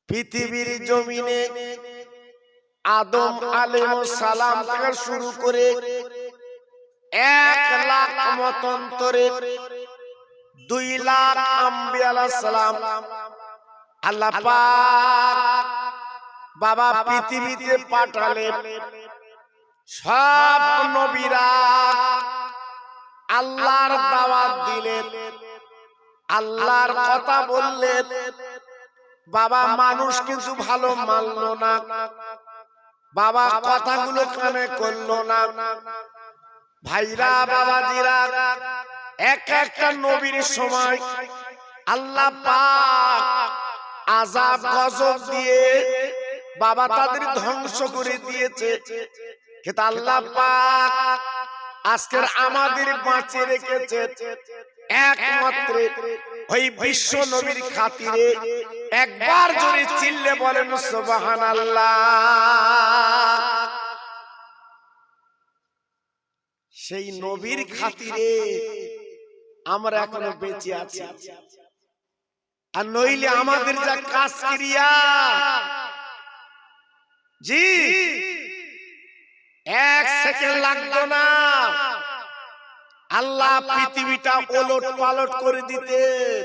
পৃথিবীর জমিনে আদম আলাইহিস সালাম থেকে শুরু করে 1 লাখ মতান্তরে 2 লাখ আম্বিয়া আলাইহিস সালাম আল্লাহ পাক বাবা পৃথিবীতে পাঠালেন। সব নবীরা আল্লাহর দাওয়াত দিলেন, আল্লাহর কথা বললেন। বাবা মানুষ কিছু ভালো মানলো না, বাবা কথাগুলো কানে করলো না। ভাইরা বাবাজিরা, একটা নবীর সময় আল্লাহ পাক আযাব গজব দিয়ে বাবা তাদের ধ্বংস করে দিয়েছে। কিন্তু আল্লাহ পাক আজকের আমাদের বাঁচিয়ে রেখেছে একমাত্র ওই বিশ্ব নবীর খাতিরে। একবার জোরে চিল্লে বলেন সুবহানাল্লাহ। সেই নবীর খাতিরে আমরা এখনো বেঁচে আছি। আর নইলে আমাদের যা কাজ ক্রিয়া, জি 1 সেকেন্ড লাগতো না, আল্লাহ পৃথিবীটা ওলট পালট করে দিতেন।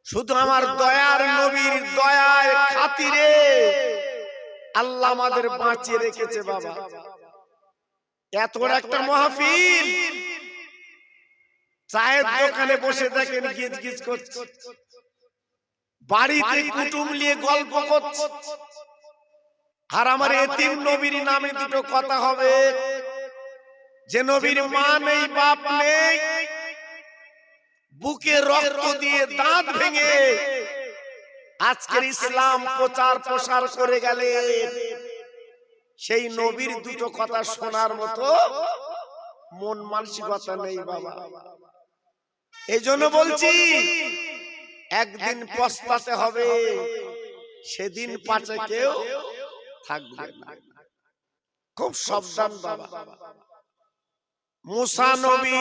শুধু আমার দয়ার নবীর দয়ার খাতিরে আল্লাহ আমাদের বাঁচিয়ে রেখেছে। বাবা এত বড় একটা মাহফিল, চায়ের দোকানে বসে দেখেন গিজ গিজ করছে, বাড়িতে কুটুম নিয়ে গল্প করছে। আর আমার এতিম নবীর নামে দুটো কথা হবে, যে নবীর মা নেই বাপ নেই, বুকে রক্ত দিয়ে দাঁত ভেঙে আজকের ইসলাম প্রচার প্রসার করে গেলেন। সেই নবীর দুটো কথা শোনার মতো মন মানসিকতা নেই বাবা। এই জন্য বলছি, একদিন পস্তাতে হবে, সেদিন পাছে কেউ থাকবে না। খুব সাবধান বাবা। মুসা নবী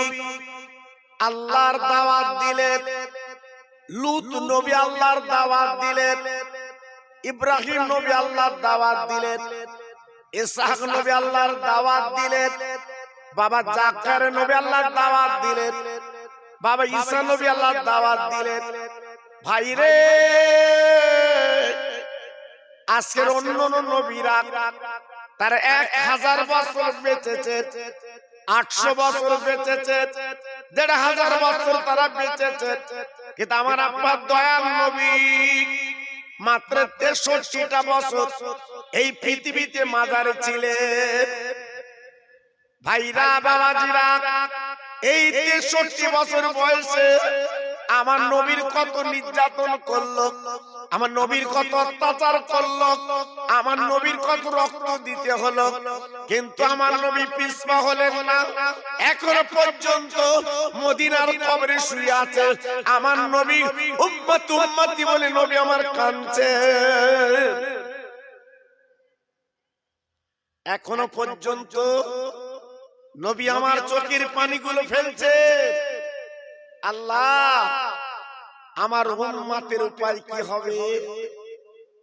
আল্লাহর দাওয়াত দিলেন, লূত নবী আল্লাহর দাওয়াত দিলেন, ইব্রাহিম নবী আল্লাহর দাওয়াত দিলেন, ইসহাক নবী আল্লাহর দাওয়াত দিলেন, বাবা জাকার নবী আল্লাহর দাওয়াত দিলেন, বাবা ঈসা নবী আল্লাহর দাওয়াত দিলেন। ভাইরে, আজকের অন্য নবীরা তারা 1000 বছর বেঁচেছে, 800 বছর বেঁচেছে, 1500 বছর তারা বেঁচেছে। কিন্তু আমার আব্বা দয়াল নবী মাত্র 63টা বছর এই পৃথিবীতে মাজারে ছিলেন। ভাইরা বাবাজিরা, এই 63 বছর বয়সে আমার নবীর কত নির্যাতন করলো, আমার নবীর কত অত্যাচার করলো, আমার নবীর কত রক্ত দিতে হলো। কিন্তু আমার নবী পিছপা হলেন না। এখনো পর্যন্ত মদিনার কবরে শুয়ে আছে আমার নবী। উম্মত উম্মতি বলে নবী আমার কাঁদছে। এখনো পর্যন্ত নবী আমার চোখের পানিগুলো ফেলছে। আল্লাহ, আমার উম্মতের উপায় কি হবে?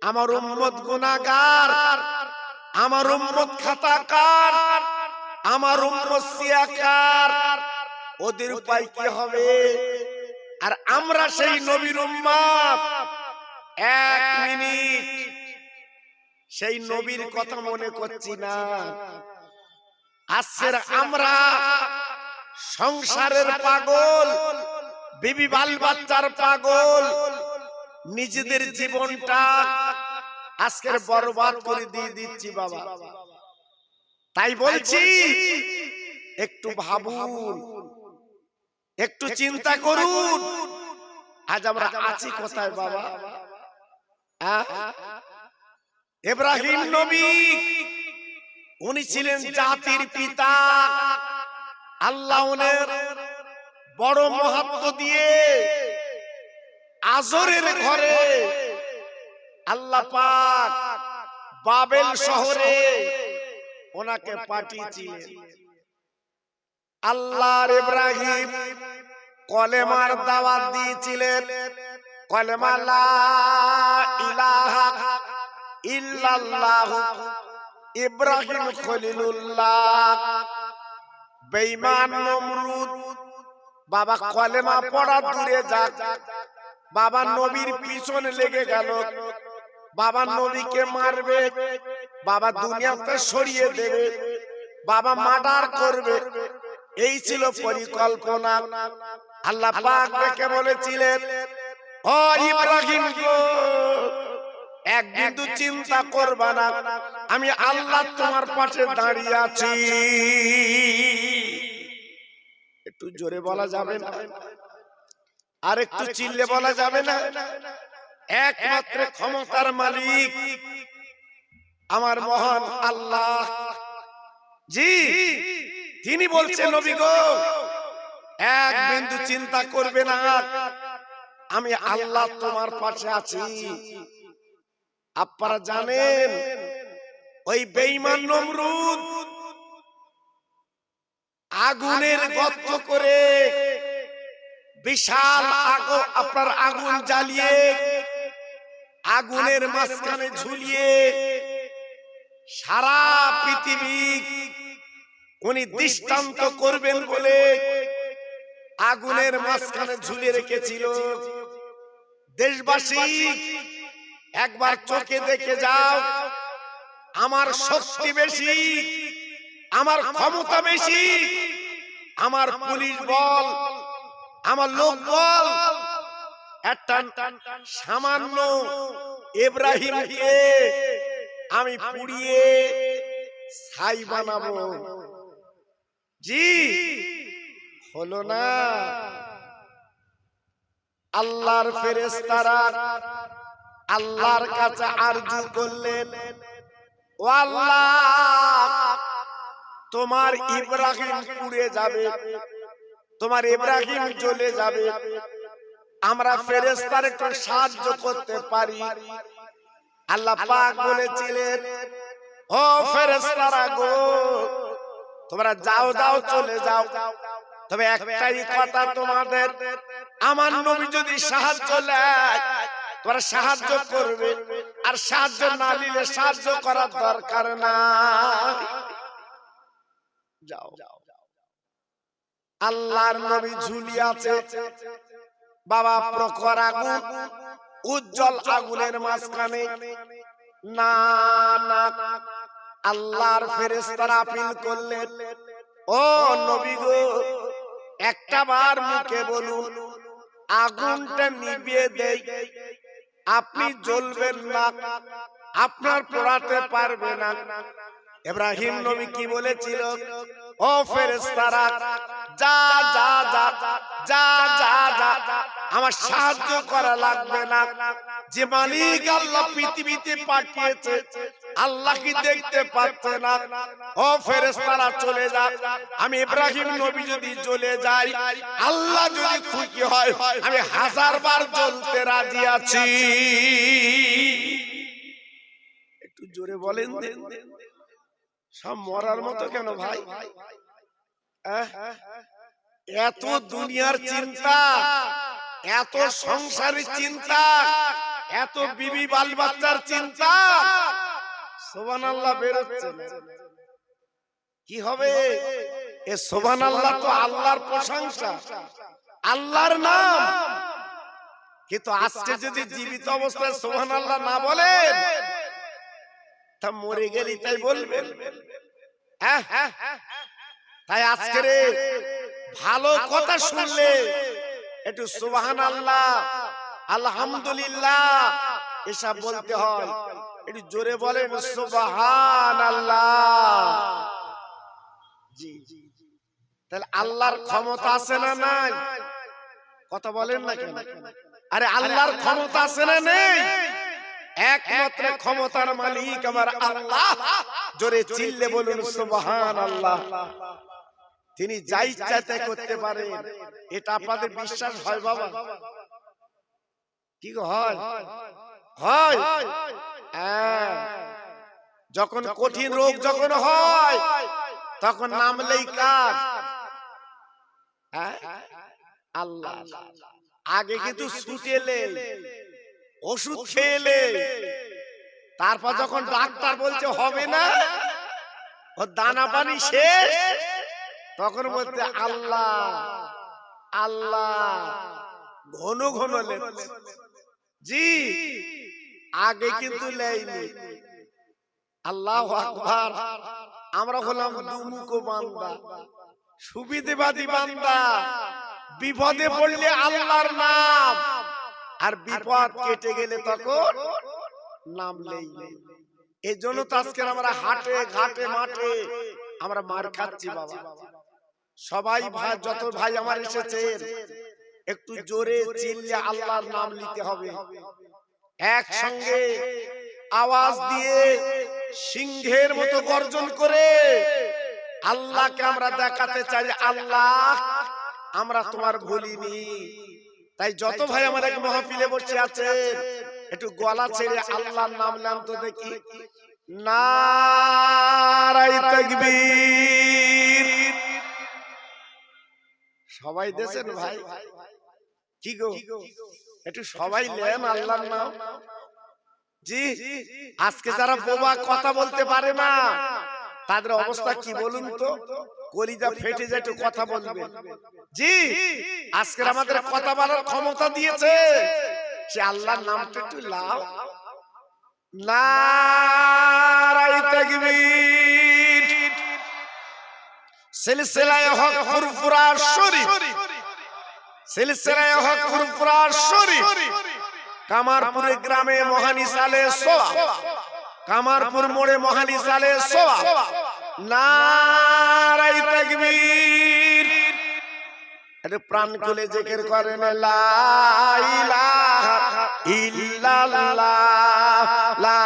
আমার উম্মত গুনাহগার, আমার উম্মত খাতাকার, আমার উম্মত সিয়াকার, ওদের উপায় কি হবে? আর আমরা সেই নবীর উম্মত। 1 মিনিট সেই নবীর কথা মনে করছি না। আজকের আমরা সংসারের পাগল, বিবি বাল বাচ্চার পাগল, নিজেদের জীবনটা আজকের বরবাদ করে দিয়ে দিচ্ছি বাবা। তাই বলছি, একটু ভাবুন, একটু চিন্তা করুন, আজ আমরা আছি কোথায় বাবা? ইব্রাহিম নবী, উনি ছিলেন জাতির পিতা। আল্লাহ ওনার বড় মাহাত্ম্য দিয়ে আজরের ঘরে আল্লাহ পাক বাবেল শহরে ওনাকে পাঠিয়েছিলেন। আল্লাহর ইব্রাহিম কলেমার দাওয়াত দিয়েছিলেন। কলেমা লা ইলাহা ইল্লাল্লাহু ইব্রাহিম খলিলুল্লাহ। বেঈমান নমরুদ বাবা কলেমা পড়া দূরে যাক, বাবা নবীর পিছনে লেগে গেল, বাবা নবীকে মারবে, বাবা দুনিয়াতে সরিয়ে দেবে, বাবা মার্ডার করবে, এই ছিল পরিকল্পনা। আল্লাহ পাক দেখে বলেছিলেন, ও ইব্রাহিম গো, এক বিন্দু চিন্তা করবা না, আমি আল্লাহ তোমার পাশে দাঁড়িয়ে আছি। একটু জোরে বলা যাবে না? আর একটু চিল্লে বলা যাবে না? একমাত্র ক্ষমতার মালিক আমার মহান আল্লাহ, জি তিনি বলছেন, নবী গো এক বিন্দু চিন্তা করবে না, আমি আল্লাহ তোমার পাশে আছি। আপনারা জানেন ওই বেঈমান নমরুদ আগুনের গর্ত করে বিশাল আপনার আগুন জ্বালিয়ে আগুনের মাঝখানে ঝুলিয়ে সারা পৃথিবী উনি দৃষ্টান্ত করবেন বলে আগুনের মাঝখানে ঝুলিয়ে রেখেছিল। দেশবাসী একবার চোখে দেখে যাও, আমার শক্তি বেশি, আমার ক্ষমতা বেশি, আমার পুলিশ বল, আমার লোক বল, একটা সামান্য ইব্রাহিমকে আমি পুড়িয়ে ছাই বানাবো। জি হলো না। আল্লাহর ফেরেশতারা আল্লাহর কাছে আরজু করলেন, ও আল্লাহ তোমার ইব্রাহিম পুড়ে যাবে, তোমার ইব্রাহিম জ্বলে যাবে, আমরা ফেরেশতার একটু সাহায্য করতে পারি। আল্লাহ পাক বলেছিলেন, ও ফেরেশতারা গো, তোমরা যাও যাও চলে যাও, তবে একটাই কথা তোমাদের, আমার নবী যদি সাহায্য নেয় তোমরা সাহায্য করবে, আর সাহায্য না নিলে সাহায্য করার দরকার না। যাও। আল্লাহর নবী ঝুলিয়ে আছে, বাবা প্রখর আগুন, উজ্জ্বল আগুনের মাঝখানে। না না, আল্লাহর ফেরেশতারা আপিল করলেন, ও নবী গো একটা বার মুখে বলুন, আগুনটা নিভিয়ে দেই, আপনি জ্বলবেন না, আপনার পোড়াতে পারবে না। ইব্রাহিম নবী কি বলেছিল, ও ফেরেশতারা যা যা যা যা যা যা, আমার সাহায্য করা লাগবে না, যে মালিক আল্লাহ পৃথিবীতে পাঠিয়েছে আল্লাহ কি দেখতে পাচ্ছে না? ও ফেরেশতারা চলে যা, আমি ইব্রাহিম নবী যদি চলে যাই, আল্লাহ যদি খুশি হয়, আমি 1000 বার জ্বলতে রাজি আছি। একটু জোরে বলেন, সব মরার মতো কেন ভাই? এত দুনিয়ার চিন্তা, এত সংসারের চিন্তা, এত বিবি বাল বাচ্চার চিন্তা, সুবহানাল্লাহ বেরোচ্ছে না। কি হবে? এ সুবহানাল্লাহ তো আল্লাহর প্রশংসা, আল্লাহর নাম, কিন্তু আজকে যদি জীবিত অবস্থায় সুবহানাল্লাহ না বলেন, তা মরে গেলি তাই বলবেন। তাই আজকে ভালো কথা শুনলে একটু সুবহানাল্লাহ, আলহামদুলিল্লাহ এসব বলতে হয়। একটু জোরে বলেন সুবহানাল্লাহ। জি, তাহলে আল্লাহর ক্ষমতা আছে না নাই? কথা বলেন না কেন? আরে আল্লাহর ক্ষমতা আছে না নেই? একমাত্র ক্ষমতার মালিক আমার আল্লাহ। জোরে চিল্লে বলুন সুবহানাল্লাহ। তিনি যা ইচ্ছা তাই করতে পারেন, এটা আপনাদের বিশ্বাস হয় বাবা? কি হয়? হয়। যখন কঠিন রোগ যখন হয়, তখন নামলেই কার? আল্লাহ। আগে কিন্তু ছুটেলে, ওষুধ খেলে, তারপর যখন ডাক্তার বলছে হবে না, ও দানা পানি শেষ, তখন বলতে আল্লাহ আল্লাহ ঘন ঘন লেছে। জি আগে কিন্তু লেয়নি। আল্লাহু আকবার। আমরা হলাম দুমুখো বান্দা, সুবিধাবাদী বান্দা। বিপদে পড়লে আল্লাহর নাম, আর বিপদ কেটে গেলে তখন নাম নেই। এই জন্য তো আজকে আমরা হাটে ঘাটে মাঠে আমরা মার খাচ্ছি বাবা। সবাই ভাই, যত ভাই আমার এসেছেন, একটু জোরে চিল্লে আল্লাহর নাম নিতে হবে। একসঙ্গে আওয়াজ দিয়ে সিংহের মতো গর্জন করে আল্লাহকে আমরা দেখাতে চাই, আল্লাহ আমরা তোমার ভুলিনি। তাই যত ভাই আমার এক মাহফিলে বসে আছেন, একটু গলা ছেড়ে আল্লাহর নাম নাম তো দেখি। নারায়ে তাকবীর। সবাই দেন ভাই, কি গো একটু সবাই নেন আল্লাহর নাম। জি আজকে যারা বোবা কথা বলতে পারে না, তাদের অবস্থা কি বলুন তো? কলিজা ফেটে যায়, একটু কথা বলবে। জি আজকে আমাদের কথা বলার ক্ষমতা দিয়েছে, সে আল্লাহর নামটা একটু লাও। নারায়ে তাকবীর। সিলসিলায়ে হক ফুরফুরা শরীফ, সিলসিলায়ে হক ফুরফুরা শরীফ কামারপুরে গ্রামে মহানিস আলাইহিস সালাম, কামারপুর মোড়ে মহানিস আলাইহিস সালাম। নারায়ে তাকবীর। এটা প্রাণ খুলে জিকির করেন, লা ইলাহা ইল্লাল্লাহ, লা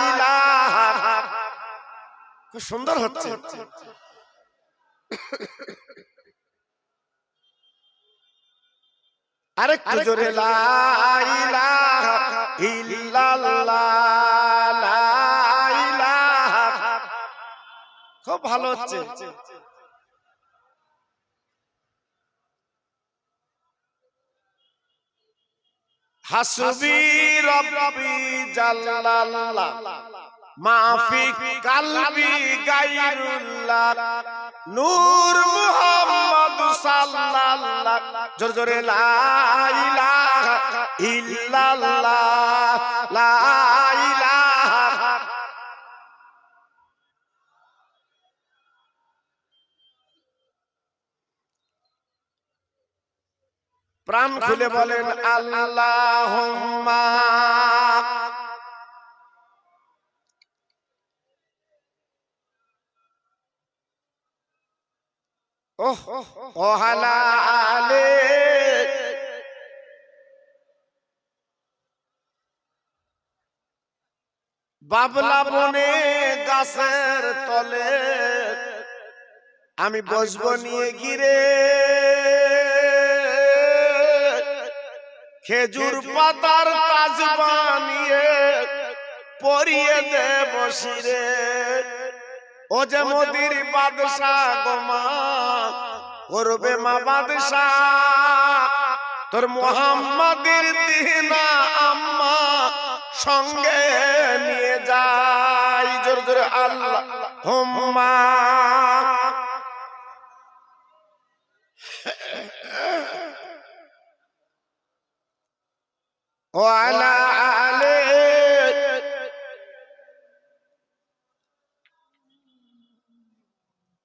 ইলাহা। খুব সুন্দর হচ্ছে। আরেকটু জোরে, লা ইলাহা ইল্লাল্লাহ, লা ইলাহা। খুব ভালো হচ্ছে। হাসবি রব্বি জাল্লাল্লাহ, মাফি কালবি গায়রুল্লাহ, নূর মুহাম্মদ সাল্লাল্লাহ। জোরে জোরে, লা ইলাহা ইল্লাল্লাহ, লা ইলাহা। প্রাণ খুলে বলেন আল্লাহুম্মা। ও আলা আলে। বাবলা বনে গাছের তলে আমি বসবো নিয়ে গিরে, খেজুর পাতার তাজ বানিয়ে পরিয়ে দেব শিরে। ও যে মোদির বাদশাহ গোমা করবে মা বাদশাহ, তোর মুহাম্মাদের দিনা আম্মা সঙ্গে নিয়ে যাই। জোরে জোরে আল্লাহুম্মা। ও আলা আলে।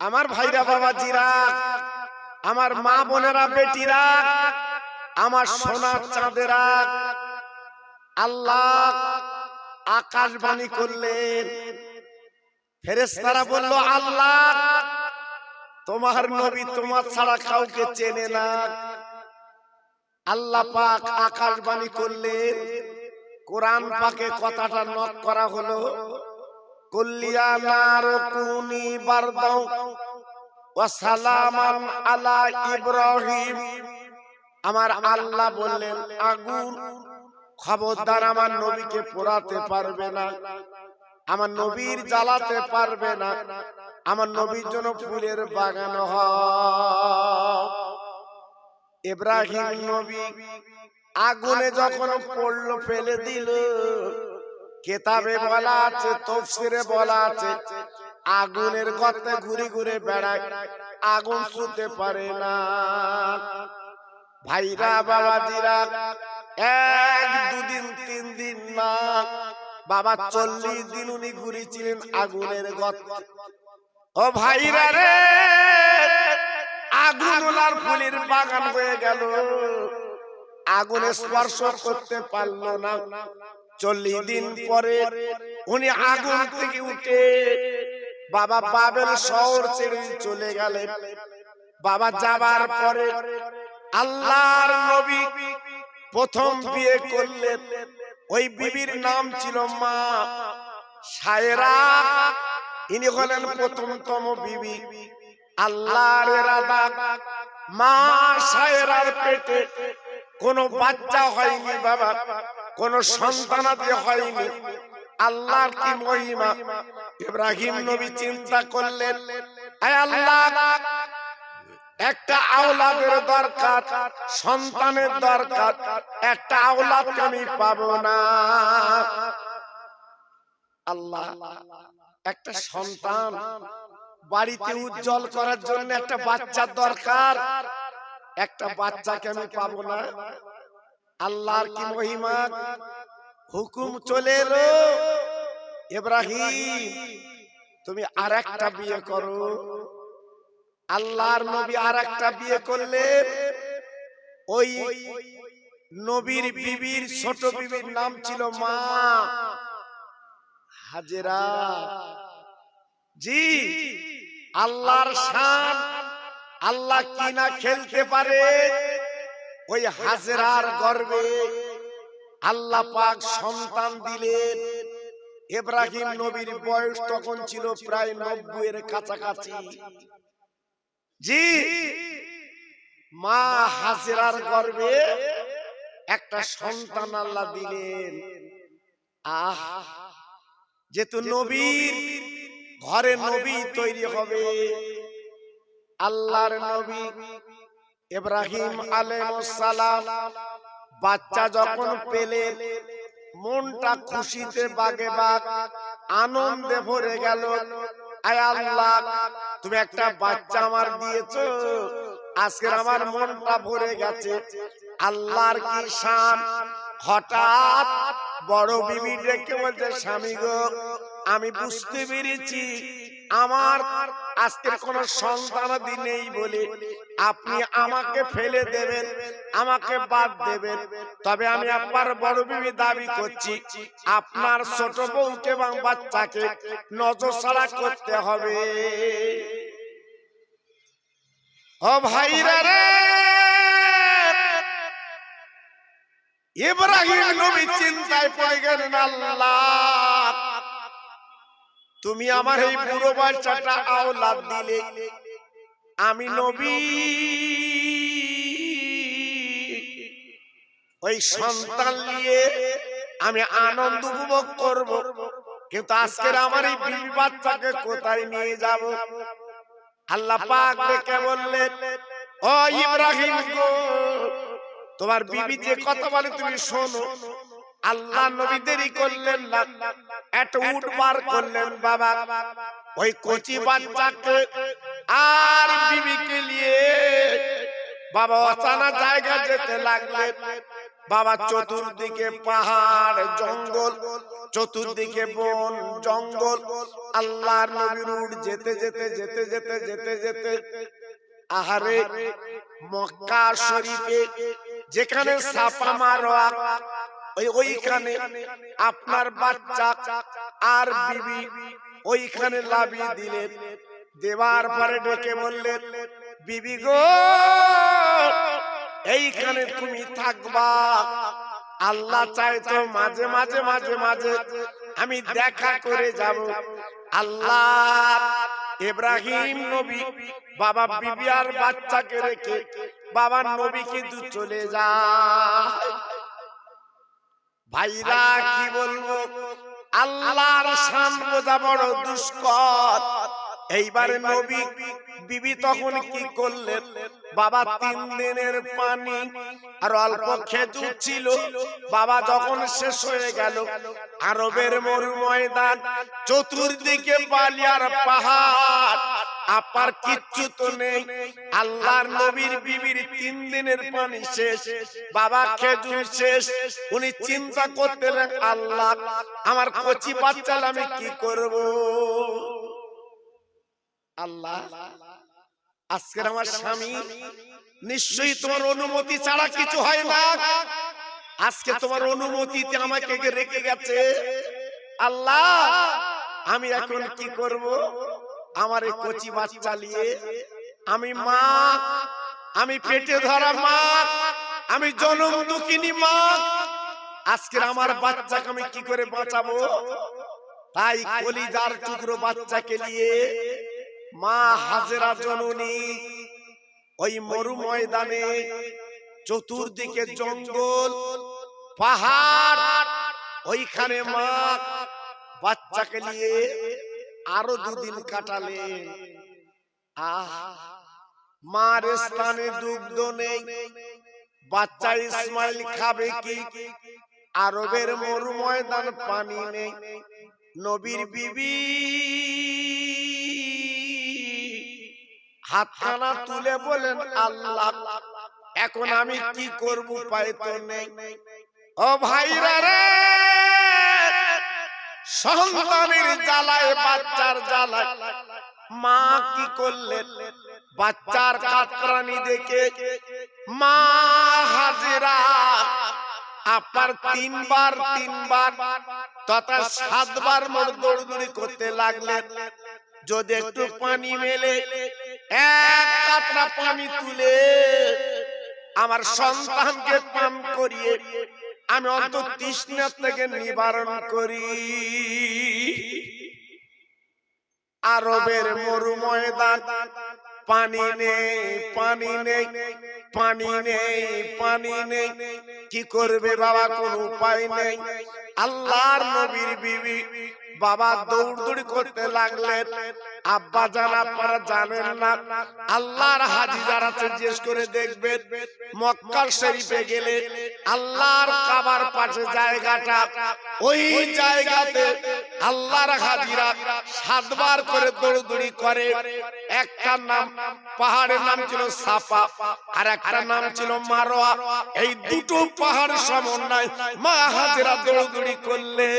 আমার ভাইরা বাবাজিরা, আমার মা বোনেরা বেটিরা, আমার সোনার চাঁদেরা, আল্লাহ আকাশবাণী করলেন। ফেরেশতারা বলল, আল্লাহ তোমার নবী তোমার ছাড়া কাউকে চেনে না। আল্লাহ পাক আকাশবাণী করলেন, কোরআন পাকে কথাটা নক করা হলো, কুল্লিয়া নারকুনি বারদাও ওয়া সালামান আলা ইব্রাহিম। আমার আল্লাহ বললেন, আগুন খবরদার আমার নবীকে পোড়াতে পারবে না, আমার নবীর জ্বালাতে পারবে না, আমার নবীর জন্য ফুলের বাগান হয়। ইব্রাহিম নবী আগুনে যখন পড়লো, ফেলে দিল, কিতাবে বলা আছে, তাফসীরে বলা আছে, আগুনের গর্তে ঘুরে ঘুরে বেড়ায়, আগুন ছুঁতে পারে না। ভাইরা বাবাজিরা, এক দুদিন তিন দিন না বাবা 40 দিন উনি ঘুরেছিলেন আগুনের গর্তে। ও ভাইরা রে, আগুন ওনার ফুলের বাগান হয়ে গেল, আগুনে স্পর্শ করতে পারলো না। 40 দিন পরে উনি আগুন থেকে উঠে বাবা বাবেল শহর ছেড়ে চলে গেলেন। বাবা যাবার পরে আল্লাহর নবী প্রথম বিয়ে করলেন। ওই বিবির নাম ছিল মা সায়রা। ইনি হলেন প্রথমতম বিবি। আল্লাহর ইরাদা, মা সায়রার পেটে কোনো বাচ্চা হয়নি বাবা, কোনো সন্তানাদি হয়নি। আল্লাহর কি মহিমা! ইব্রাহিম নবী চিন্তা করলেন, আয় আল্লাহ, একটা আওলাদের দরকার, সন্তানের দরকার, একটা আওলাদ আমি পাবো না। আল্লাহ, একটা সন্তান বাড়িতে উজ্জ্বল করার জন্য একটা বাচ্চার দরকার, একটা বাচ্চাকে আমি পাবো না। আল্লাহর কি মহিমা! হুকুম চলে এলো, ইব্রাহিম তুমি আরেকটা বিয়ে করো। আল্লাহর নবী আরেকটা বিয়ে করলেন। ওই নবীর বিবির ছোট বিবির নাম ছিল মা হাজেরা। জি, আল্লাহর শান, আল্লাহ কি না খেলতে পারে। ওই হাজেরার গর্ভে আল্লাহ পাক সন্তান দিলেন। ইব্রাহিম নবীর বয়স তখন ছিল প্রায় 90 এর কাছাকাছি। জি, মা হাজেরার গর্ভে একটা সন্তান আল্লাহ দিলেন। আহ, যেহেতু নবীর ঘরে নবী তৈরি হবে, আল্লাহর নবী ইব্রাহিম আলাইহিস সালাম বাচ্চা যখন পেলেন, মনটা খুশিতে বাগে বাগ, আনন্দে ভরে গেল। আয় আল্লাহ, তুমি একটা বাচ্চা আমার দিয়েছো, আজকে আমার মনটা ভরে গেছে। আল্লাহর কি শান! হঠাৎ বড় বিবি ডেকে বলছে, স্বামী গো, আমি বুঝতে পেরেছি আমার আজকের কোন সন্তানাদি নেই বলে আপনি আমাকে ফেলে দেবেন, আমাকে বাদ দেবেন। তবে আমি আপনার বড় বিবি দাবি করছি, আপনার ছোট বউকে এবং বাচ্চাকে নজরছাড়া করতে হবে। ও ভাইরা রে, ইব্রাহিম নবী চিন্তায় পড়ে গেলেন, আল্লাহ তুমি আমার এই বুড়ো বাচ্চাটা আওলাদ দিলে, আমি নবী ওই সন্তান নিয়ে আমি আনন্দ উপভোগ করব, কিন্তু আজকের আমার এই বিবি বাচ্চাকে কোথায় নিয়ে যাব? আল্লাহ পাক ডেকে বললেন, ও ইব্রাহিম গো, তোমার বিবি যে কথা বলে তুমি শোনো। আল্লাহ নবী দেরি করলেন না, একটা উট বার করলেন বাবা, ওই কচি বাচ্চাকে আর বিবিকে নিয়ে বাবা অজানা জায়গা যেতে লাগলেন। বাবা চতুর্দিকে পাহাড় জঙ্গল, চতুর্দিকে বন জঙ্গল। আল্লাহর নবীর উট যেতে যেতে যেতে যেতে যেতে যেতে আহারে মক্কা শরীফে যেখানে সাফা মারওয়া, ওইখানে আপনার বাচ্চা আর বিবি ওইখানে লাভিয়ে দিলেন। দেওয়ার পরে ডেকে বললেন, বিবি গো, এইখানে তুমি থাকবা। আল্লাহ চায় তো মাঝে মাঝে মাঝে মাঝে আমি দেখা করে যাব। আল্লাহ ইব্রাহিম নবী বাবা বিবি আর বাচ্চাকে রেখে বাবা নবী কিন্তু চলে যায়। ভাইরা কি বলবো, আল্লাহর শান বোঝা বড় দুষ্কর। এইবারে নবী বিবি তখন কি করলেন, বাবা 3 দিনের পানি আর অল্প খেজুর ছিল, বাবা যখন শেষ হয়ে গেল, আরবের মরু ময়দান, চতুর্দিকে বালি আর পাহাড়, আপার কিচ্ছু তো নেই। আল্লাহর নবীর বিবির 3 দিনের পানি শেষ, বাবা খেজুর শেষ। উনি চিন্তা করতে লাগলেন, আল্লাহ আমার কচি বাচ্চা আমি কি করব। আল্লাহ আজকের আমার স্বামী নিশ্চয়ই তোমার অনুমতি ছাড়া কিছু হয় না, আজকে তোমার অনুমতিতে আমাকে রেখে গেছে। আল্লাহ আমি এখন কি করব, আমার এই কচি বাচ্চা নিয়ে আমি মা, আমি পেটে ধরা মা, আমি জনম দুঃখিনী মা, আজকের আমার বাচ্চাকে আমি কি করে বাঁচাবো। তাই কলিজার টুকরো বাচ্চাকে নিয়ে মা হাজেরা জননী ওই মরু ময়দানে, চতুর্দিকে জঙ্গল পাহাড়, ওইখানে মা বাচ্চাকে নিয়ে আরো 2 দিন কাটালেন। মার স্থানে দুগ্ধ নেই, বাচ্চা ইসমাইল খাবে কি? আরবের মরু ময়দান, পানি নেই। নবীর বিবি হাতখানা তুলে বলেন, আল্লাহ এখন আমি কি করব, উপায় তো নেই। ও ভাইরা রে, সন্তানের জ্বালায়, বাচ্চার জ্বালায় মা কি করলেন, বাচ্চার কাতরানি দেখে মা হাজেরা আপনার 3 বার তথা 7 বার মোর দৌড়দৌড়ি করতে লাগলেন। যদি একটু পানি মেলে, 1 কাতরা পানি তুলে আমার সন্তানকে পান করিয়ে আমি অন্তত তৃষ্ণা থেকে নিবারণ করি। আরবের মরু ময়দান, পানি নেই, পানি নেই, পানি নেই, পানি নেই, কি করবে বাবা, কোন উপায় নেই। আল্লাহর নবীর বিবি বাবা দৌড়দৌড়ি করতে লাগলেন। আব্বা জান আপনারা জানেন না, আল্লাহর হাজি যারা জিজ্ঞেস করে দেখবেন, মক্কা শরীফে গেলে আল্লাহর কাবার পাশে জায়গাটা, ওই জায়গাতে আল্লাহর হাজিরা 7 বার করে দৌড়দৌড়ি করে। একটা নাম, পাহাড়ের নাম ছিল সাফা, আর একটা নাম ছিল মারোয়া। এই দুটো পাহাড় সমন্বয় মা হাজিরা দৌড়দৌড়ি করলে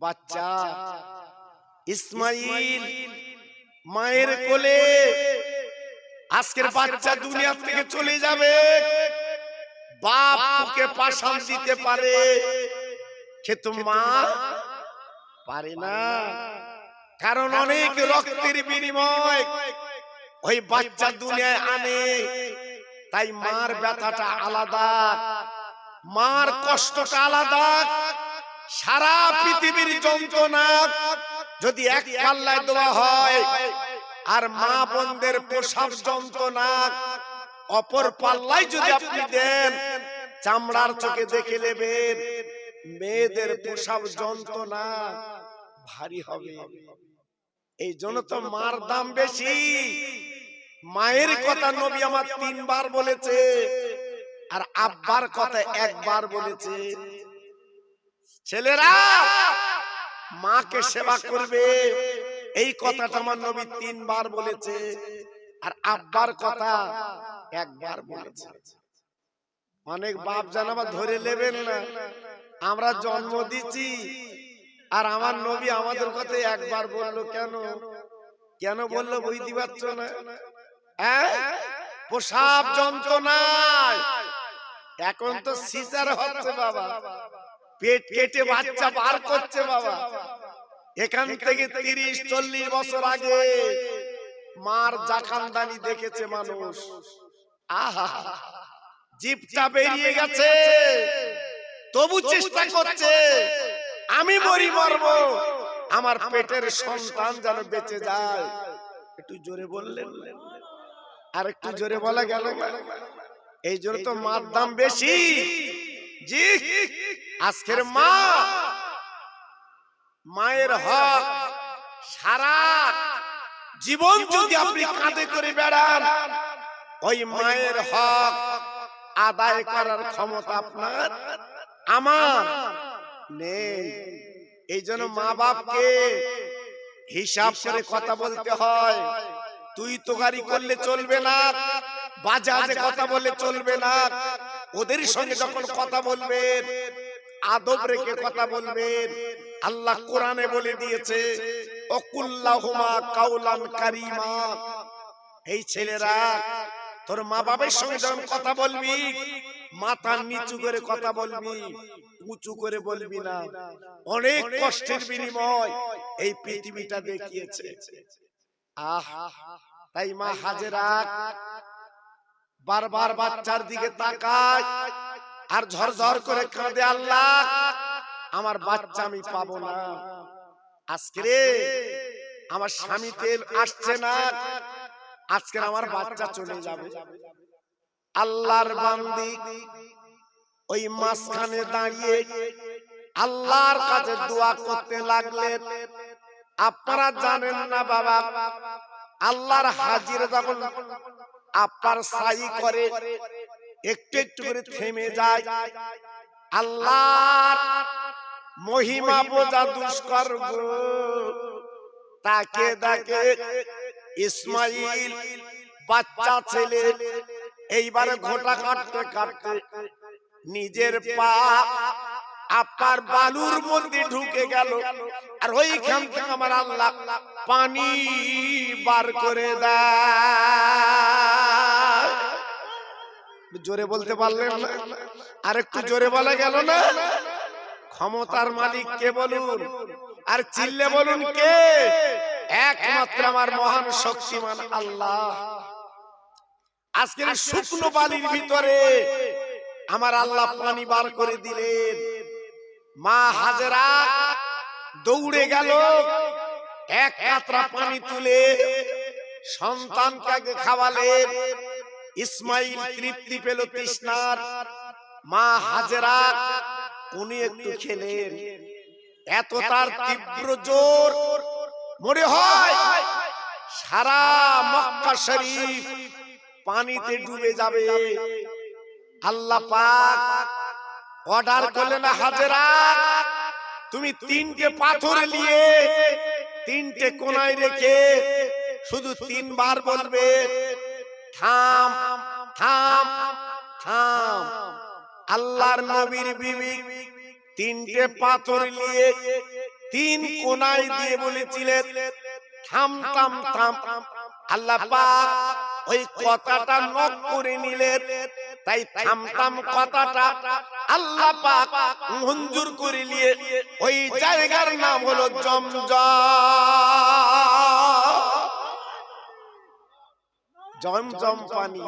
বাচ্চা ইসমাইল মায়ের কোলে, আজকের বাচ্চা দুনিয়া থেকে চলে যাবে, বাপকে পাশান দিতে পারে, কিন্তু মা পারে না। কারণ অনেক রক্তের বিনিময় ওই বাচ্চা দুনিয়ায় আনে, তাই মার ব্যথাটা আলাদা, মার কষ্টটা আলাদা। সারা পৃথিবীর যন্ত্রণা যদি এক পাল্লায় দেওয়া হয়, আর মা বোনদের প্রসব যন্ত্রণা অপর পাল্লায় যদি আপনি দেন, চামড়ার চোখে দেখে নেবেন মেয়েদের প্রসব যন্ত্রণা ভারী হবে। এই জন্য তো মার দাম বেশি। মায়ের কথা নবী আমার 3 বার বলেছে, আর আব্বার কথা 1 বার বলেছে। ছেলেরা মাকে সেবা করবে, এই কথাটা আমার নবী 3 বার বলেছে, আর আব্বার কথা 1 বার বলেছে। অনেক বাপ জানাবা ধরে নেবেন না, আমরা জন্ম দিচ্ছি আর আমার নবী আমাদের কথা 1 বার বললো। কেন বললো বুঝতে পারছো না? প্রসাব যন্ত্রণায় এখন তো সিজার হচ্ছে বাবা, পেট কেটে বাচ্চা বার করছে বাবা। এখান থেকে 30-40 বছর আগে মার জাকানদানি দেখেছে মানুষ। আহা, জিভটা বেরিয়ে গেছে, তবু চেষ্টা করছে আমি মরবো, আমার পেটের সন্তান যেন বেঁচে যায়। একটু জোরে বললেন, আর একটু জোরে বলা গেল। এই জন্য তো মার দাম বেশি। জি, আজকের মা মায়ের হক সারা জীবন যদি আপনি কাঁধে করে বেড়ান, ওই মায়ের হক আদায় করার ক্ষমতা আপনার আমার নেই। এই জন্য মা বাপকে হিসাব করে কথা বলতে হয়। তুই তোকারি করলে চলবে না, বাজে আজে কথা বললে চলবে না। ওদের সঙ্গে যখন কথা বলবেন আদব রেখে কথা বলবেন। আল্লাহ কোরআনে বলে দিয়েছে, ওকুল্লাহুমা কাউলান কারীমা। এই ছেলেরা, তোর মা বাবার সঙ্গে যখন কথা বলবি মাথা নিচু করে কথা বলবি, উঁচু করে বলবি না। অনেক কষ্টের বিনিময় এই পৃথিবীটা দেখিয়েছে। তাই মা হাজেরা বারবার বাচ্চার দিকে তাকায় আর ঝরঝর করে কাঁদে, আল্লাহ আমার বাচ্চা আমি পাবো না। আজকে রে আমার স্বামী তেল আসছে না, আজকে আমার বাচ্চা চলে যাবে। আল্লাহর বান্দি ওই মাঝখানে দাঁড়িয়ে আল্লাহর কাছে দোয়া করতে লাগলেন। আপনারা জানেন না বাবা, আল্লাহর হাজিরা যখন আপনার সাই করে একটু একটু করে থেমে যায়। আল্লাহর মহিমা বোঝা দুষ্কর গো। তাকে দেখে ইসমাইল বাচ্চা ছেলে এইবারে ঘোটা কাটতে কাটতে নিজের পা আপনার বালুর মধ্যে ঢুকে গেল। আর ওইখান থেকে আমার আল্লাহ পানি বার করে দেয়। জোরে বলতে পারলেন না? আর একটু জোরে বলা গেল না? ক্ষমতার মালিক কে বলুন, আর চিল্লে বলুন কে? একমাত্র আমার মহান শক্তিমান আল্লাহ। আজকের শুকনো বালির ভিতরে আমার আল্লাহ পানি বার করে দিলেন। মা হাজেরা দৌড়ে গেল, এক কাতরা পানি তুলে সন্তানকে খাওয়ালেন। ইসমাইল তৃপ্তি পেল তৃষ্ণার। মা হাজেরা উনি একটু খেলেন। এত তার তীব্র জোর, মনে হয় সারা মক্কা শরীফ পানিতে ডুবে যাবে। আল্লাহ পাক অর্ডার করলেন, হাজেরা তুমি তিনটে পাথর নিয়ে তিনটে কোনায় রেখে শুধু তিনবার বলবে থাম থাম থাম। আল্লাহর নবীর বিবি তিনটে পাথর নিয়ে তিন কোনায় দিয়ে বলেছিলেন থাম থাম থাম। আল্লাহ পাক ওই কথাটা নক করে নিলেন। তাই থাম থাম কথাটা আল্লাহ পাক মঞ্জুর করে নিয়ে ওই জায়গার নাম হলো জমজম। জমজম পানি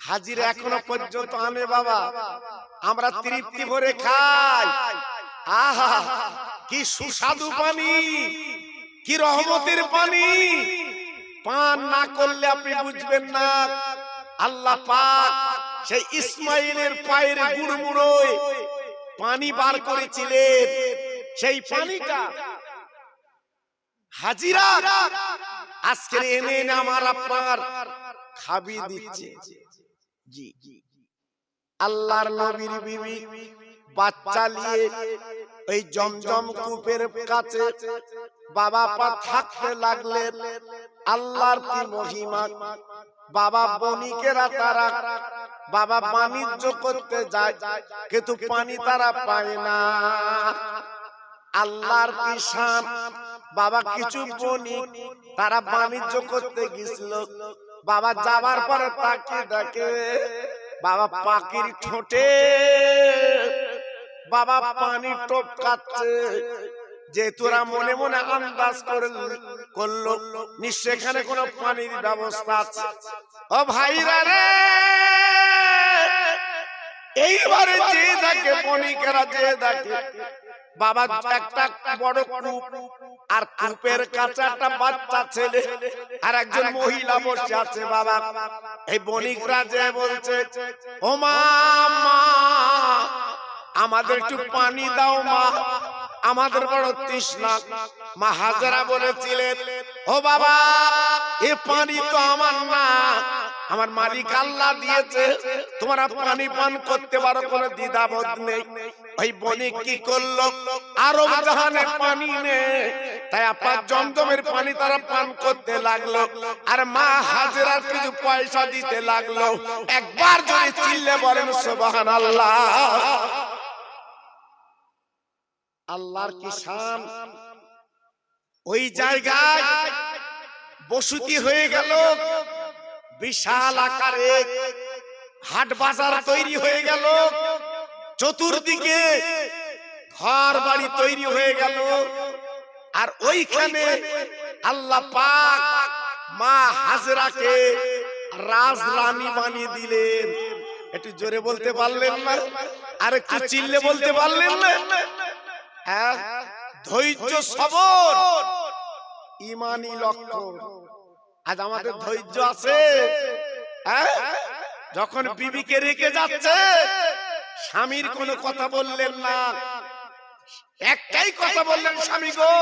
হাজিরা এখনো পর্যন্ত আনে বাবা, আমরা তৃপ্তি ভরে খাই। আহা কি সুস্বাদু পানি, কি রহমতের পানি। পান না করলে আপনি বুঝবেন না। আল্লাহ পাক সেই ইসমাইলের পায়ের গুড়মুড়োয় পানি বার করেছিলেন। সেই পানিটা হাজিরা আজকে এনে আমার আপনার খাবিয়ে দিচ্ছে। জি আল্লাহর নবীর বিবি বাচ্চা নিয়ে এই জমজম কূপের কাছে বাবা পা থাকতে লাগলেন। আল্লাহর কি মহিমা। বাবা বণিকেরা তারা বাবা বাণিজ্য করতে যায়, কিন্তু পানি তারা পায় না। আল্লাহর কি শান। বাবা কিছু বণিক তারা বাণিজ্য করতে গেছিল। বাবা যাবার পরে তাকে দেখে বাবা পাখির ঠোঁটে বাবা পানি টপকাচ্ছে। যে তোরা মনে মনে আন্দাজ করলো নিশ্চয় এখানে কোনো পানির ব্যবস্থা আছে। ও ভাইরা রে, এইবারে যে দেখে বণিকেরা যে দেখে বাবা একটা বড় কূপ, আর কূপের কাছে একটা বাচ্চা ছেলে আর একজন মহিলা বসে আছে। বাবা এই বণিকরা যে বলছে, ও মা আমাদের একটু পানি দাও মা। আমাদের বড় তৃষ্ণা। মা হাজেরা বলেছিলেন, ও বাবা, এ পানি তো আমার না, আমার মালিক আল্লাহ দিয়েছে, তোমরা পানি পান করতে পারো, কোনো দ্বিধাবোধ নেই। ওই বণিক কি করলো, আরব জাহানে পানি নেই, তাই আপনার জমজমের পানি তারা পান করতে লাগলো, আর মা হাজেরা কিছু পয়সা দিতে লাগলো। একবার যদি চিল্লে বলেন সুবহানাল্লাহ। আল্লাহর কি শান। ওই জায়গায় বসতি হয়ে গেল, বিশাল আকারে হাট বাজার তৈরি হয়ে গেল, চতুর্দিকে ঘর বাড়ি তৈরি হয়ে গেল। আর ওইখানে আল্লাহ পাক মা হাজেরাকে রাজরানী বানিয়ে দিলেন। একটু জোরে বলতে পারলেন না? আর একটু চিল্লে বলতে পারলেন না? হ্যাঁ, ধৈর্য সবর ঈমানি লক্ষণ। আজ আমাদের ধৈর্য আছে? হ্যাঁ, যখন বিবিকে রেখে যাচ্ছে, স্বামীর কোনো কথা বললেন না, একটাই কথা বললেন, স্বামী গো,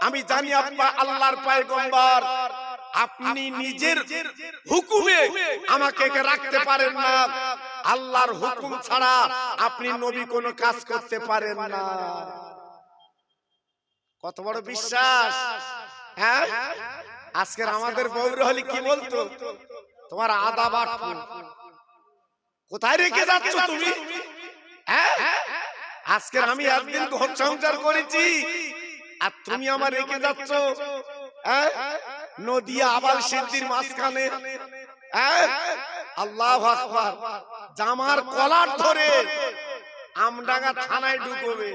আমি জানি আপনি আল্লাহর পয়গম্বর, আপনি নিজের হুকুমে আমাকে রাখতে পারেন না, আল্লাহর হুকুম ছাড়া আপনি নবী কোনো কাজ করতে পারেন না। কত বড় বিশ্বাস। হ্যাঁ, আজকের আমাদের বউরা হলে কি বলতো, তোমার আদা বাটু, কোথায় রেখে যাচ্ছ তুমি? হ্যাঁ, আজকের আমি একদিন ঘর সংসার করেছি আর তুমি আমার রেখে যাচ্ছ নদিয়া আবাল সিদ্ধির মাঝখানে। আল্লাহু আকবার। জামার কলার ধরে আমডাঙ্গা থানায় ঢুকবে,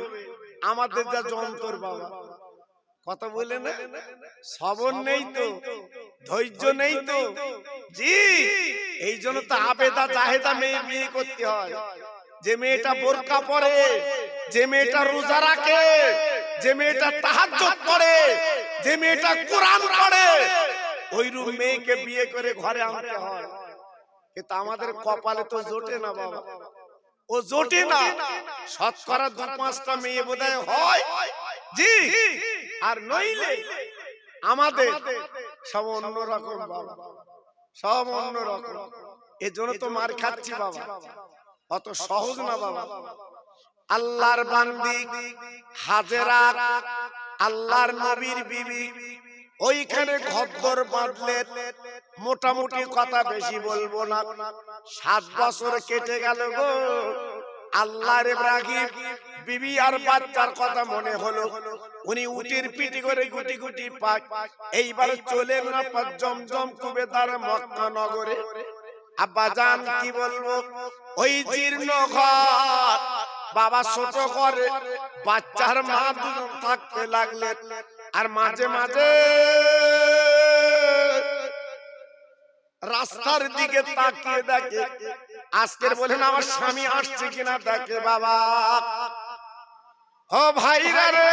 আমাদের যা যন্তর বাবা। কথা বলে না, সবর নেই তো, ধৈর্য নেই তো। জি, এই জন্য তো আবেদা জাহেদা মেয়ে বিয়ে করতে হয়। যে মেয়েটা বোরকা পরে, যে মেয়েটা রোজা রাখে, যে মেয়েটা তাহাজ্জুদ পড়ে, যে মেয়েটা কোরআন পড়ে, ওইরূপ মেয়েকে বিয়ে করে ঘরে আনতে হয়। কিন্তু আমাদের কপালে তো জোটে না বাবা, ও জোটে না। শতকরা 2-5টা মেয়ে বোধহয় হয়, জি, আর নইলে আমাদের সব অন্যরকম বাবা, সব অন্যরকম। এজন্য তো মার খাচ্ছি বাবা, অত সহজ না বাবা। আল্লাহর বান্দি হাজেরা, আল্লাহর নবীর বিবি, ওইখানে ঘরদর বাঁধলেন। মোটামুটি কথা বেশি বলবো না, 7 বছর কেটে গেল গো। আল্লাহর ইব্রাহিম বিবি আর বাচ্চার কথা মনে হলো। উনি উটের পিঠে করে গুটি গুটি পাক এইবার চলেন না জমজম কুবেদার মক্কা নগরে। আব্বা জান কি বলবো, ওই জীর্ণ ঘর, বাবা ছোট করে বাচ্চার মা দুজন থাকতে লাগলেন। আর মাঝে মাঝে রাস্তার দিকে তাকিয়ে দেখে, আজকের বলেন আমার স্বামী আসছে কিনা দেখে বাবা। ও ভাইরা রে,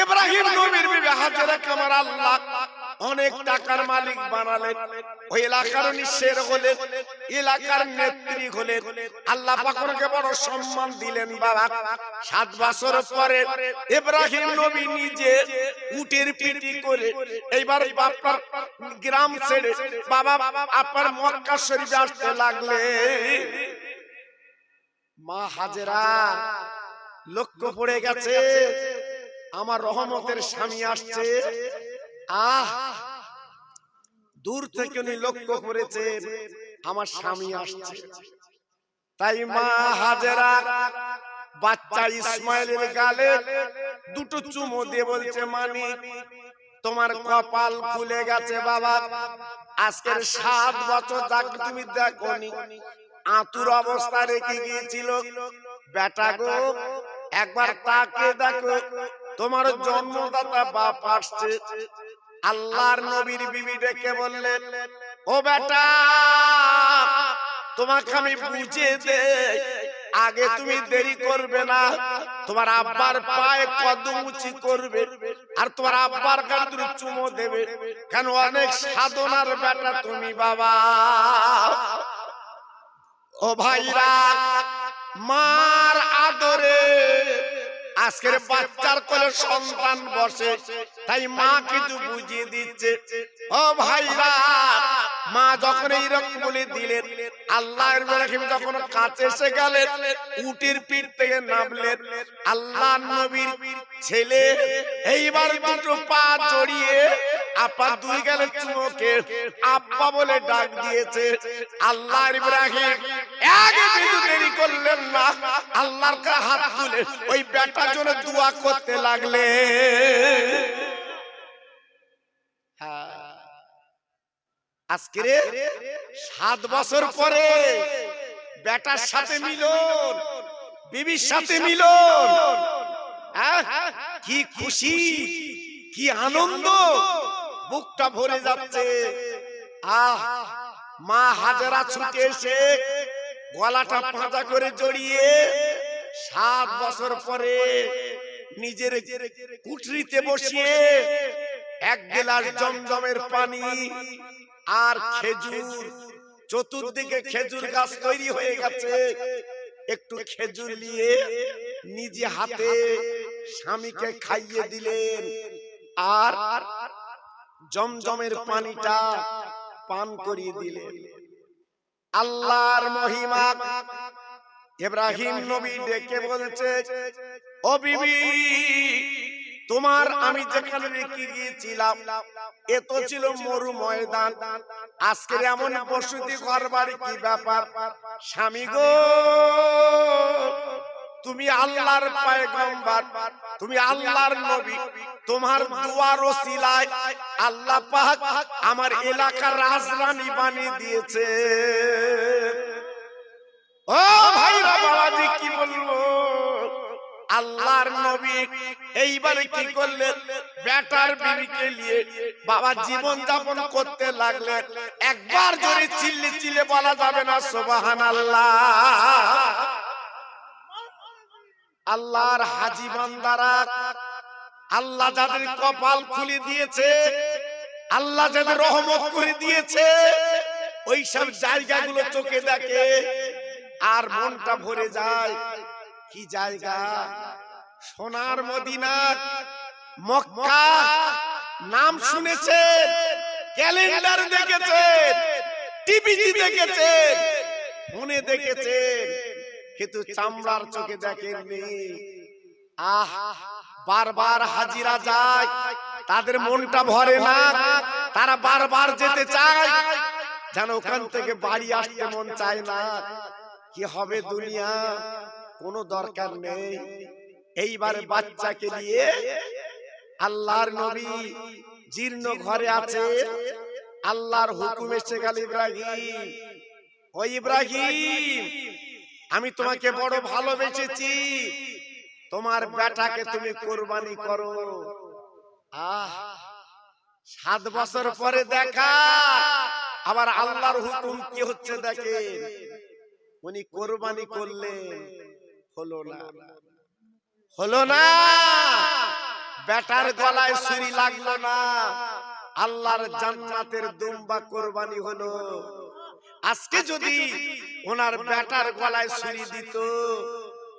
ইব্রাহিম নবীর বিবি হাজেরাকে আমার আল্লাহ অনেক টাকার মালিক বানালেন, ওই এলাকার নিঃস্বের হলেন, এলাকার নেত্রী হলেন। আল্লাহ পাক ওনাকে বড় সম্মান দিলেন বাবা। 7 বছর পরে ইব্রাহিম নবী নিজে উটের পিঠে করে এইবার বাবার গ্রাম ছেড়ে বাবা আপনার মক্কা শরীফে আসতে লাগলে। মা হাজেরা লক্ষ্য পড়ে গেছে, আমার রহমতের স্বামী আসছে। দূর থেকে উনি লক্ষ্য করেছেন আমার স্বামী আসছে। তাই মা হাজেরা বাচ্চা ইসমাইলের গালে 2টো চুমু দিয়ে বলছে, মানিক তোমার কপাল খুলে গেছে বাবা। আজকের 7 বছর যাক তুমি দেখোনি, আতুর অবস্থা রেখে গিয়েছিল। বেটা গো, একবার তাকে দেখো, তোমার জন্মদাতা বাপ আসছে। আল্লাহর নবীর বিবি ডেকে বললেন, ও বেটা, তোমাকে আমি বুঝিয়ে দেই, আগে তুমি দেরি করবে না, তোমার আব্বার পায়ে কদম উঁচু করবে আর তোমার আব্বার গালে তুমি চুমো দেবে। কেন, অনেক সাধনার বেটা তুমি বাবা। ও ভাইরা, মার আদরে আজকের বাচ্চার কোলে সন্তান বসে, তাই মা কিছু বুঝিয়ে দিচ্ছে, ও ভাইরা, মা যখন এইরকম বলে দিলেন, আল্লাহর রাহিম যখন কাছে এসে গেলেন, উটের পিঠ থেকে নামলেন, আল্লাহর নবীর ছেলে এইবার দুটো পা জড়িয়ে আপা দুই গেলে চুমকে আব্বা বলে ডাক দিয়েছে। আল্লাহর ইব্রাহিম এক বিন্দু দেরি করলেন না, আল্লাহর কাছে হাত তুলে ওই বেটার জন্য দোয়া করতে লাগলে। আজকে 7 বছর পরে বেটার সাথে মিলন, বিবির সাথে মিলন, কি খুশি, কি আনন্দ, বুকটা ভরে যাচ্ছে। মা হাজেরা ছুটে এসে গলাটা পাঁজা করে জড়িয়ে 7 বছর পরে নিজের কুঠরিতে বসিয়ে এক গ্লাস জমজমের পানি আর খেজুর, চতুর্দিকে খেজুর গাছ তৈরি হয়ে গেছে, একটু খেজুর নিয়ে নিজে হাতে স্বামীকে খাইয়ে দিলেন আর জমজমের পানিটা পান করিয়ে দিলেন। আল্লাহর মহিমা। ইব্রাহিম নবী ডেকে বলছে, ও বিবি, তোমার আমি যেখানে রেখে গিয়েছিলাম এ তো ছিল মরু ময়দান, আজকের এমন বসতি ঘর বাড়ি, কি ব্যাপার? স্বামী গো, তুমি আল্লাহর পয়গম্বর, তুমি আল্লাহর নবী, তোমার দুয়ার ওসিলায় আল্লাহ পাক আমার এলাকার রাজরানী বানিয়ে দিয়েছে। ও ভাইরা, বাবাজি কি বলবো, আল্লাহর নবী এইবারে কি করলেন, বেটার বিবিকে নিয়ে বাবা জীবন যাপন করতে লাগলেন। একবার জোরে চিল্লে চিল্লে বলা যাবে না সুবহানাল্লাহ? আল্লাহর হাজী বান্দারা, আল্লাহ যাদের কপাল খুলে দিয়েছে, আল্লাহ যাদের রহমত করে দিয়েছে, ওই সব জায়গাগুলো চোখে দেখে আর মনটা ভরে যায়। কি জায়গা? সোনার মদিনা, মক্কা, নাম শুনেছেন, ক্যালেন্ডার দেখেছেন, টিভিতে দেখেছেন, ফোনে দেখেছেন, কিন্তু চামড়ার চোখে দেখেননি। বারবার হাজিরা যায়, তাদের মনটা ভরে না, তারা বারবার যেতে চায়, যেন ওখান থেকে বাড়ি আসতে মন চায় না। কি হবে দুনিয়া, কোনো দরকার নেই। এইবার বাচ্চাকে নিয়ে আল্লাহর নবী জীর্ণ ঘরে আছে, আল্লাহর হুকুম এসে গেল, ইব্রাহিম, ও ইব্রাহিম, আমি তোমাকে বড় ভালোবেসেছি, তোমার বেটাকে তুমি কুরবানি করো। 7 বছর পরে দেখা, আবার আল্লাহর হুকুম কি হচ্ছে দেখেন। উনি কুরবানি করলেন, হলো না, হলো না, বেটার গলায় ছুরি লাগলো না, আল্লাহর জান্নাতের দুম্বা কুরবানি হলো। আজকে যদি ওনার বেটার গলায় ছুরি দিত,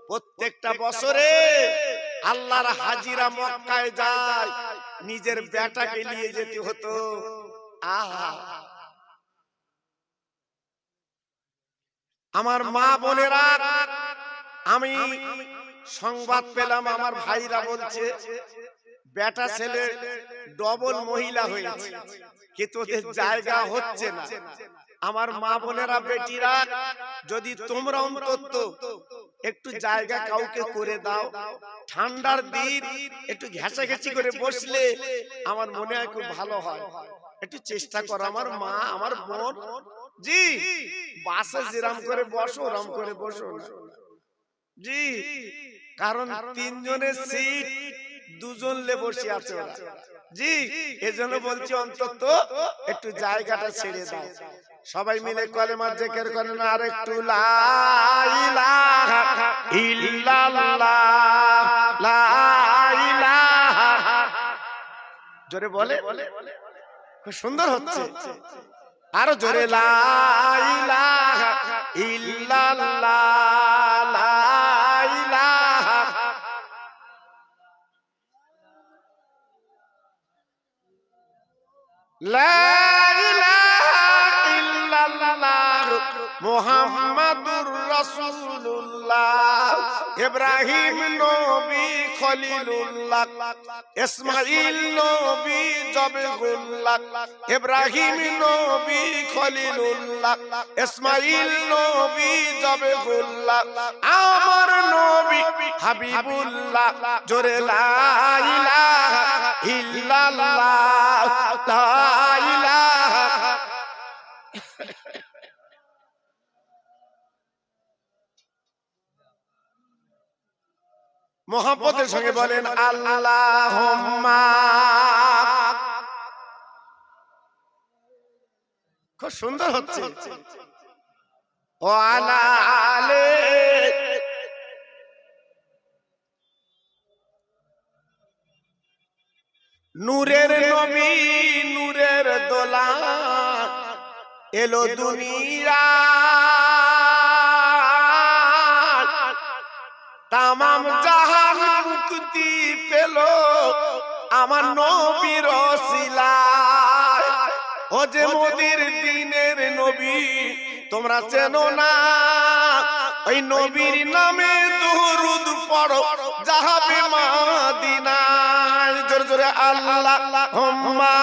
প্রত্যেকটা বছরে আল্লাহর হাজিরা মক্কায় যায়, নিজের বেটাকে নিয়ে যেতে হতো। আহা, আমার মা বোনেরা, আমি সংবাদ পেলাম, আমার ভাইরা বলছে বেটা ছেলে ডবল মহিলা হয়েছে, কিন্তু ওদের জায়গা হচ্ছে না। আমার মা বোনেরা, বেটিরা, যদি তোমরা অন্তত একটু জায়গা কাউকে করে দাও, ঠান্ডার দিন একটু ঘেঁষাঘেঁচি করে বসলে আমার মনে হয় খুব ভালো হয়। একটু চেষ্টা করো আমার মা, আমার বোন, জি, বাসে যেরাম করে বসো ওরম করে বসো না জি, কারণ 3 জনের সিট 2 জন লে বসে আছে ওরা জি, এজন্য বলছি অন্তত একটু জায়গাটা ছেড়ে দাও। সবাই মিলে কলেমা জিকির করেন, আর একটু লা ইলাহা ইল্লাল্লাহ, লা ইলাহা, জোরে বলে, খুব সুন্দর হচ্ছে, আরো জোরে, লা ইলাহা ইল্লাল্লাহ, লা ইলাহা লা ইলাহা ইল্লাল্লাহ মুহাম্মাদুর রাসূলুল্লাহ। ইব্রাহিম নবী খলিলুল্লাহ, ইসমাঈল নবী জবিহুল্লাহ। ইব্রাহিম নবী খলিলুল্লাহ, ইসমাঈল নবী জবিহুল্লাহ। আমার নবী হাবিবুল্লাহ। জোরে লা ইলাহা ইল্লাল্লাহ, লা ইলাহা। মোহাম্মদের সঙ্গে বলেন আল্লাহুম্মা। খুব সুন্দর হচ্ছে। ও আলা আলে। নূরের নবী নূরের দোলা এলো দুনিয়া, তামাম জাহান মুক্তি পেল আমার নবীর ওসিলায়। ও যে মোদের দিনের নবী তোমরা চেনো না, ওই নবীর নামে দুরূদ পড়ো যাবে মদিনায়। জোরে জোরে আল্লাহুম্মা।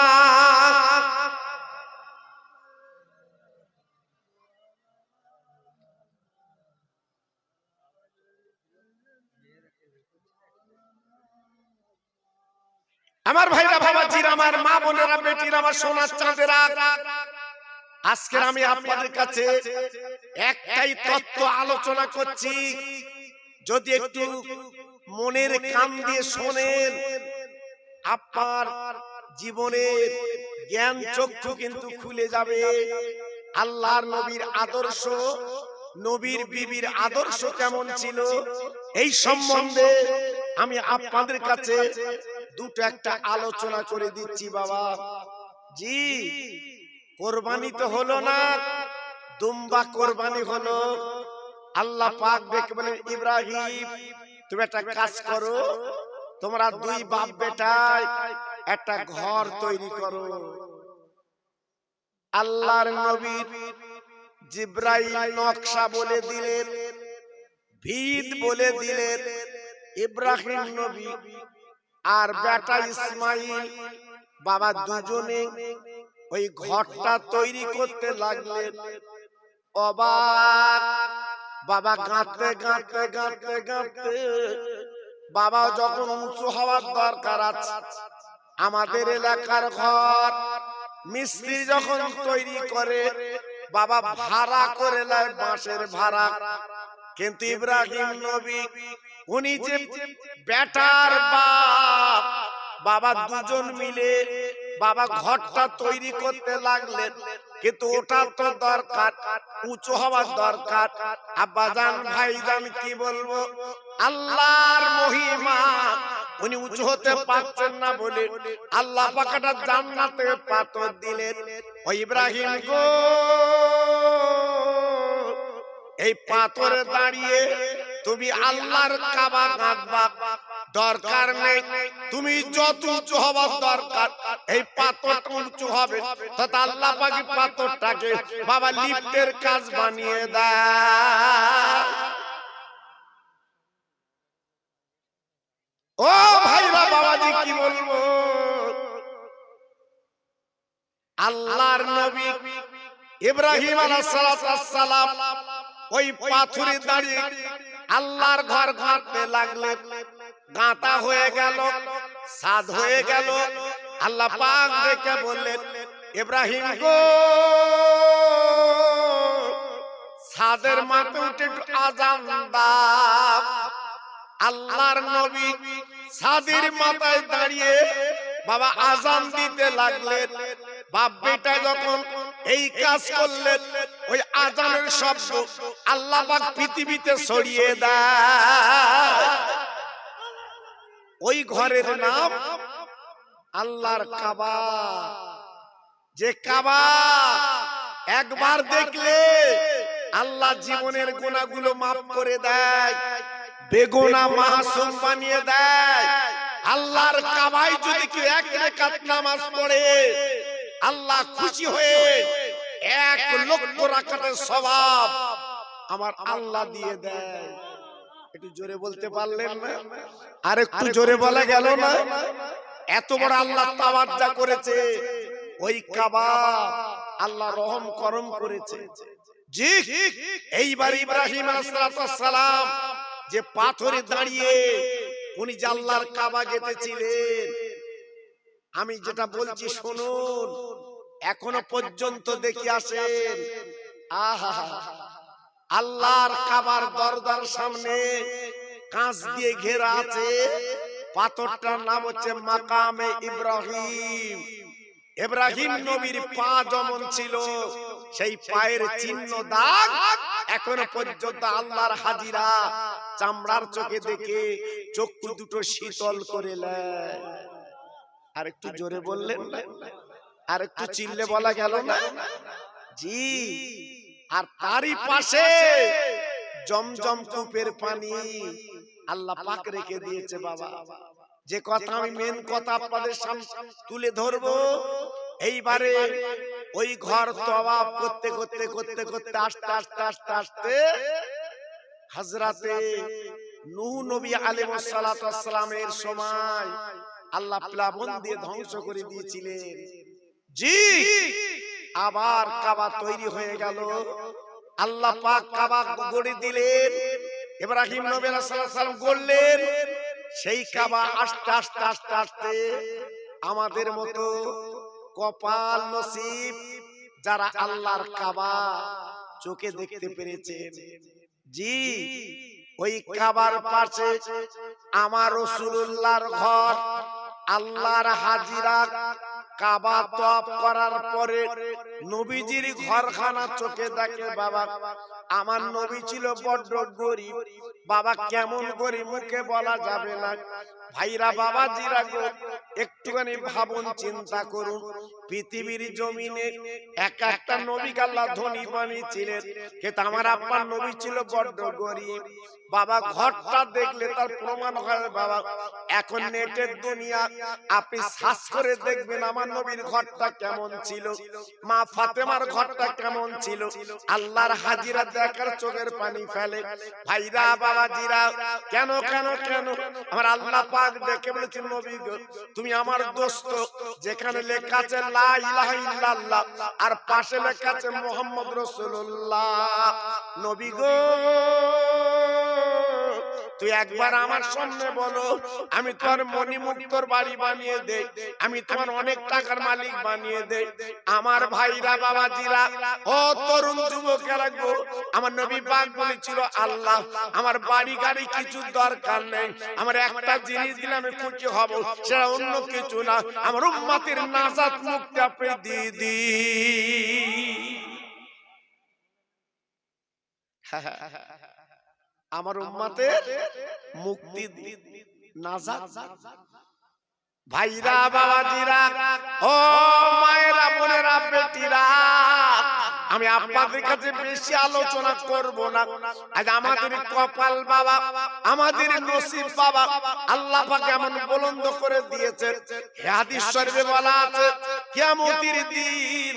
আমার ভাইরা বাবাজিরা, আমার মা বোনেরা, বেটিরা, আমার সোনার চাঁদেরা, আজকে আমি আপনাদের কাছে একটাই তত্ত্ব আলোচনা করছি। যদি একটু মনের কান দিয়ে শোনেন, আপনার জীবনের জ্ঞান চক্ষু কিন্তু খুলে যাবে। আল্লাহর নবীর আদর্শ, নবীর বিবির আদর্শ কেমন ছিল, এই সম্বন্ধে আমি আপনাদের কাছে দুটো একটা আলোচনা করে দিচ্ছি। বাবা জি, কোরবানি তো হলো না, দুম্বা কোরবানি হলো। আল্লাহ পাক ডেকে বলেন, ইব্রাহিম তুমি একটা কাজ করো, তোমরা দুই বাপ বেটায় একটা ঘর তৈরি করো। আল্লাহর নবী জিব্রাইল নকশা বলে দিলেন, ভিত বলে দিলেন। ইব্রাহিম নবী আর বেটা ইসমাইল বাবা দুজনে ওই ঘরটা তৈরি করতে লাগলেন। অবাক বাবা গাঁথতে গাঁথতে গাঁথতে গাঁথতে বাবা যখন উঁচু হওয়ার দরকার আছে, আমাদের এলাকার ঘর মিস্ত্রি যখন তৈরি করে বাবা ভাড়া করে নেয়, বাঁশের ভাড়া। কিন্তু ইব্রাহিম নবী উনি যে বেটার বাপ বাবা দুজন মিলে বাবা ঘরটা তৈরি করতে লাগলেন। কিন্তু ওটা তো দরকার, উঁচু হওয়ার দরকার। আব্বাজান ভাইজান কি বলবো, আল্লাহর মহিমা, উনি উঁচু হতে পারছেন না বলে আল্লাহ পাকটা জান্নাতে পাথর দিলেন। ও ইব্রাহিম গো, এই পাথরে দাঁড়িয়ে তুমি আল্লাহর কাবা গাঁথবা, দরকার নেই তুমি যত উঁচু হবার দরকার এই পাথরটা উঁচু হবে। তথা আল্লাহ পাক পাথরটাকে বাবা লিফটের কাজ বানিয়ে দেয়। ও ভাইরা বাবাজি কি বলবো, আল্লাহর নবী ইব্রাহিম আলাইহিস সালাম ওই পাথরে দাঁড়িয়ে আল্লাহর ঘর গাঁথতে লাগলেন। গাঁথা হয়ে গেল, সাদ হয়ে গেল। আল্লাহ পাক দেখে বললেন, ইব্রাহিম গো, সাদের মাথায় উঠে একটু আযান দাও। আল্লাহর নবী সাদের মাথায় দাঁড়িয়ে বাবা আযান দিতে লাগলেন। বাপ বেটা যখন এই কাজ করলেন, ওই আযানের শব্দ আল্লাহ পাক পৃথিবীতে ছড়িয়ে দেয়। ওই ঘরের নাম আল্লাহর কাবা। যে কাবা একবার দেখলে আল্লাহ জীবনের গুনাহগুলো মাফ করে দেয়, বেগুনাহ মাসুম বানিয়ে দেয়। আল্লাহর কাবায় যদি কেউ এক রাকাত নামাজ পড়ে, আল্লাহ খুশি হয়ে 1,00,000 রাকাতের সওয়াব আমার আল্লাহ দিয়ে দেয়। একটু জোরে বলতে পারলেন না? আর একটু জোরে বলা গেল না? এত বড় আল্লাহ তাওয়াজ্জা করেছে, ওই কাবা আল্লাহ রহম করম করেছে। জি, এইবার ইব্রাহিম আলাইহিস সালাম যে পাথরে দাঁড়িয়ে উনি যে আল্লাহর কাবা গেঁথেছিলেন, আমি যেটা বলছি শুনুন, এখনো পর্যন্ত দেখি আসেন। আহা, আল্লাহর কাবার দরজার সামনে কাঁচ দিয়ে ঘেরা আছে, পাথরটার নাম হচ্ছে মাকামে ইব্রাহিম। ইব্রাহিম নবীর পা যেমন ছিল, সেই পায়ের চিহ্ন দাগ এখনো পর্যন্ত আল্লাহর হাজিরা চামড়ার চোখে দেখে চক্ষু দুটো শীতল করে নেয়। আর একটু জোরে বললেন না? আর একটু চিল্লে বলা গেল না? জি। আর তারই পাশে জমজম কূপের পানি আল্লাহ পাক রেখে দিয়েছে। বাবা, যে কথা আমি মেন কথা আপনাদের সামনে তুলে ধরবো, এইবারে ওই ঘর তওয়াফ করতে করতে করতে করতে আস্তে আস্তে আস্তে আস্তে হযরতে নূহ নবী আলাইহিস সালাতু ওয়াস সালামের সময় আল্লাহ প্লাবন দিয়ে ধ্বংস করে দিয়েছিলেন। জি, আবার কাবা তৈরি হয়ে গেল। আল্লাহ পাক কাবা গড়ে দিলেন, ইব্রাহিম নবী আলাইহিস সালাম গড়লেন। সেই কাবা আস্তে আস্তে আস্তে আস্তে আমাদের মতো কপাল নসিব যারা আল্লাহর কাবা চোখে দেখতে পেরেছেন। জি, ওই কাবার পাশে আমার রাসূলুল্লাহর ঘর, আল্লাহর হাজিরা কাবা তওয়াফ করার পরে নবীজির ঘরখানা চোখে দেখে। বাবা, আমার নবী ছিল বড় গরীব। বাবা, কেমন গরীব মুখে বলা যাবে না। ভাইরা, বাবাজিরা গো, একটুখানি ভাবুন, চিন্তা করুন, পৃথিবীর জমিনে এক একটা নবীকে আল্লাহ ধনী বানিয়েছিলেন, কিন্তু আমার আপনার নবী ছিল বড় গরীব। বাবা, ঘরটা দেখলে তার প্রমাণ হয়। বাবা, এখন নেটের দুনিয়া, আপনি সার্চ করে দেখবেন আমার নবীর ঘরটা কেমন ছিল, মা ফাতেমার ঘরটা কেমন ছিল। আল্লাহর হাজিরা দেখার চোখের পানি ফেলে। ভাইরা, বাবাজিরা, কেন কেন কেন আমার আল্লাহ পাক দেখে বলেছেন, নবী গো, তুমি আমার দোস্ত। যেখানে লেখা আছে লা ইলাহা ইল্লাল্লাহ আর পাশে লেখা আছে মুহাম্মদ রাসূলুল্লাহ, নবী গো, তুই একবার আমার সামনে বলো, আমি তোমার মণিমুক্তর বাড়ি বানিয়ে দেই, আমি তোমার অনেক টাকার মালিক বানিয়ে দেই। আমার ভাইরা, বাবাজিরা, ও তরুণ যুবকেরা গো, আমার নবী পাক বলেছিল, আল্লাহ, আমার বাড়ি গাড়ি কিছু দরকার নেই, আমার একটা জিনিস দিলে আমি খুশি হব, সেটা অন্য কিছু না, আমার উম্মতের নাজাত মুক্তি আপনি দিয়ে দিন। আমার উম্মতের মুক্তি নাজাত। ভাইরা, বাবাজিরা, ও মায়েরা, বোনেরা, বেটিরা, আমি আপনাদের কাছে বেশি আলোচনা করব না। আজ আমাদের কপাল বাবা, আমাদের নসিব বাবা, আল্লাহ পাক এমন বুলন্দ করে দিয়েছেন। হাদিস শরীফে বলা আছে, কিয়ামতের দিন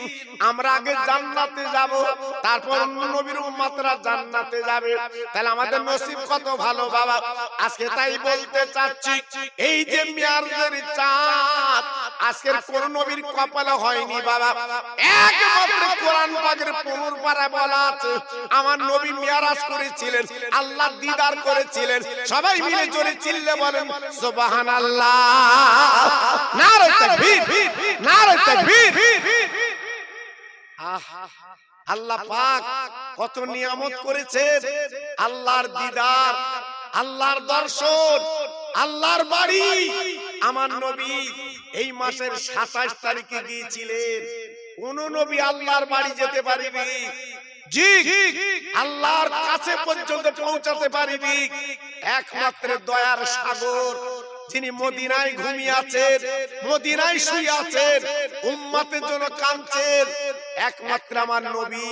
আমরা আগে জান্নাতে যাব, তারপর নবীর উম্মতরা জান্নাতে যাবে। তাহলে আমাদের নসিব কত ভালো বাবা। আজকে তাই বলতে চাচ্ছি, এই যে মিয়ারজের চাঁদ আজকের কোন নবীর কপালে হয়নি বাবা, একমাত্র কোরআন পাকের 15 পারায় বলা আছে, আমার নবী মিরাজ করেছিলেন, আল্লাহ দিদার করেছিলেন। সবাই মিলে জোরে চিল্লে বলেন সুবহানাল্লাহ, নারে তাকবীর, নারে তাকবীর। আল্লাহ পাক কত নিয়ামত করেছেন, আল্লাহর দিদার, আল্লাহর দর্শন, আল্লাহর বাড়ি। আমার নবী এই মাসের 27 তারিখে গিয়েছিলেন। কোন নবী আল্লাহর বাড়ি যেতে পারেনি, জি, আল্লাহর কাছে পর্যন্ত পৌঁছাতে পারেনি। একমাত্র দয়ার সাগর, যিনি মদিনায় ঘুমিয়ে আছেন, মদিনায় শুয়ে আছেন, উম্মতের জন্য কাঁদছেন, একমাত্র আমার নবী।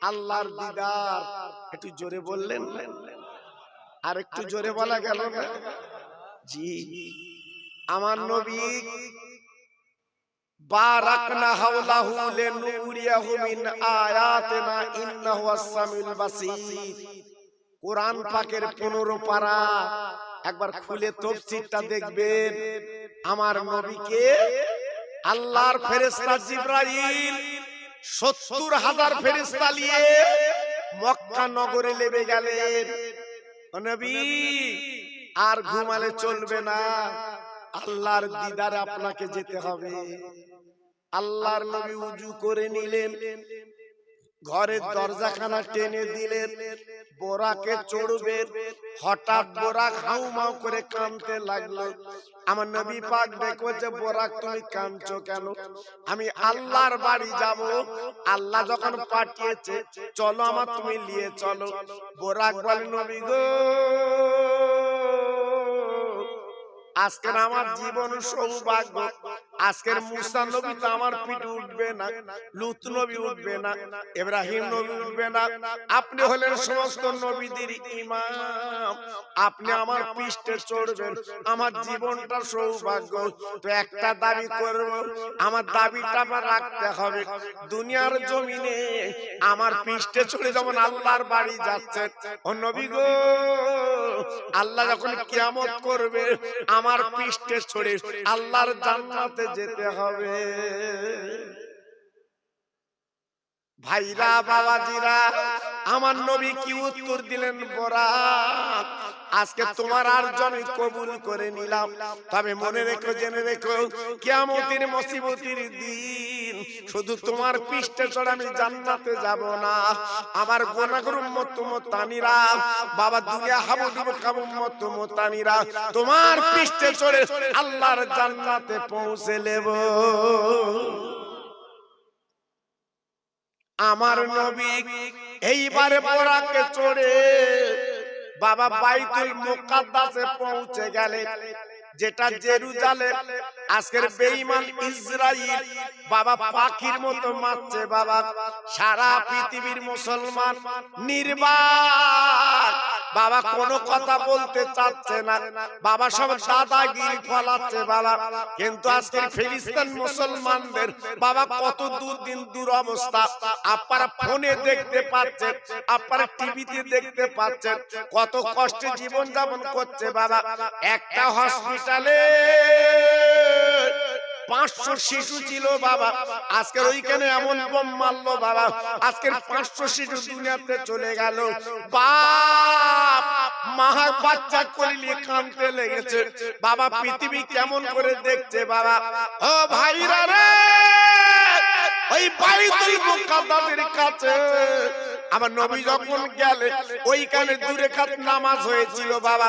আল্লাহর দিদার। একটু জোরে বললেন, আর একটু জোরে বলা গেল না? জি, আমার নবী বারাকনা হাওলাহু লিনুরিয়াহু মিন আয়াতিনা ইন্নাহু আস-সামিউল বাসীর। কোরআন পাকের 15 পারা একবার খুলে তাফসীরটা দেখবেন। আমার নবীকে আল্লাহর ফেরেশতা জিবরাইল 70,000 ফেরেশতা নিয়ে মক্কা নগরে লেবে গেলেন। ও নবী, আর ঘুমালে চলবে না, আল্লাহর দিদারে আপনাকে যেতে হবে। আল্লাহর নবী উজু করে নিলেন, ঘরের দরজাখানা টেনে দিলেন, বোরাকে চড়বেন। হঠাৎ বোরাক হাউমাউ করে কাঁদতে লাগলো। আমার নবী পাক দেখো যে, বোরাক তুমি কাঁদছো কেন? আমি আল্লাহর বাড়ি যাব, আল্লাহ যখন পাঠিয়েছে চলো আমার তুমি নিয়ে চলো। বোরাক বলে, নবী গো, আজকের আমার জীবন সৌভাগ্য, আজকের মুসা নবী তো আমার পিঠে উঠবে না, লূত নবী উঠবে না, ইব্রাহিম নবী উঠবে না, আপনি হলেন সমস্ত নবীদের ইমাম, আপনি আমার পৃষ্ঠে চড়বেন, আমার জীবনটা সৌভাগ্য। তো একটা দাবি করব, আমার দাবিটা আমার রাখতে হবে, দুনিয়ার জমিনে আমার পৃষ্ঠে চড়ে যেমন আল্লাহর বাড়ি যাচ্ছে। ও নবী গো, আল্লাহ যখন কিয়ামত করবে আমার পৃষ্ঠে চড়ে আল্লাহর জান্নাতে যেতে হবে। ভাইরা, বাবাজিরা, আমার নবী কি উত্তর দিলেন? বোরাক, আজকে তোমার আরজমি কবুল করে নিলাম, তবে মনে রেখো, জেনে রেখো, কিয়ামতের মুসিবতের দিন শুধু তোমার পৃষ্ঠে চড়ে আমি জান্নাতে যাব না, আমার গুনাহগার উম্মত মুতানিরা, বাবা দুনিয়া হাবুডুবু খাবু উম্মত মুতানিরা তোমার পৃষ্ঠে চড়ে আল্লাহর জান্নাতে পৌঁছে নেব। আমার নবী এইবারে বোরাকে চড়ে বাবা বাইতুল মুকাদ্দাসে পৌঁছে গেলেন, যেটা জেরুজালেম। আজকের বেঈমান ইসরাইল বাবা পাখির মতো মারছে বাবা, সারা পৃথিবীর মুসলমান নির্বাক বাবা, কোনো কথা বলতে চাচ্ছে না বাবা, সব দাদাগিরি ফলাচ্ছে বাবা। কিন্তু আজকের ফিলিস্তিন মুসলমানদের বাবা কত দুর্দিন দুরবস্থা, আপনারা ফোনে দেখতে পাচ্ছেন, আপনারা টিভিতে দেখতে পাচ্ছেন, কত কষ্টে জীবন যাপন করছে বাবা। একটা হসপিটালে 500 শিশু ছিল বাবা, আজকের ওইখানে এমন বোম মারলো বাবা, আজকের 500 শিশু দুনিয়াতে চলে গেল। বাপ মা বাচ্চা কোলে নিয়ে কাঁদতে লেগেছে বাবা, পৃথিবী কেমন করে দেখছে বাবা। ও ভাইরা রে, ওই বাইতুল মুকাদ্দাসের কাছে আমার নবী যখন গেলে ওইখানে 2 রাকাত নামাজ হয়েছিল বাবা।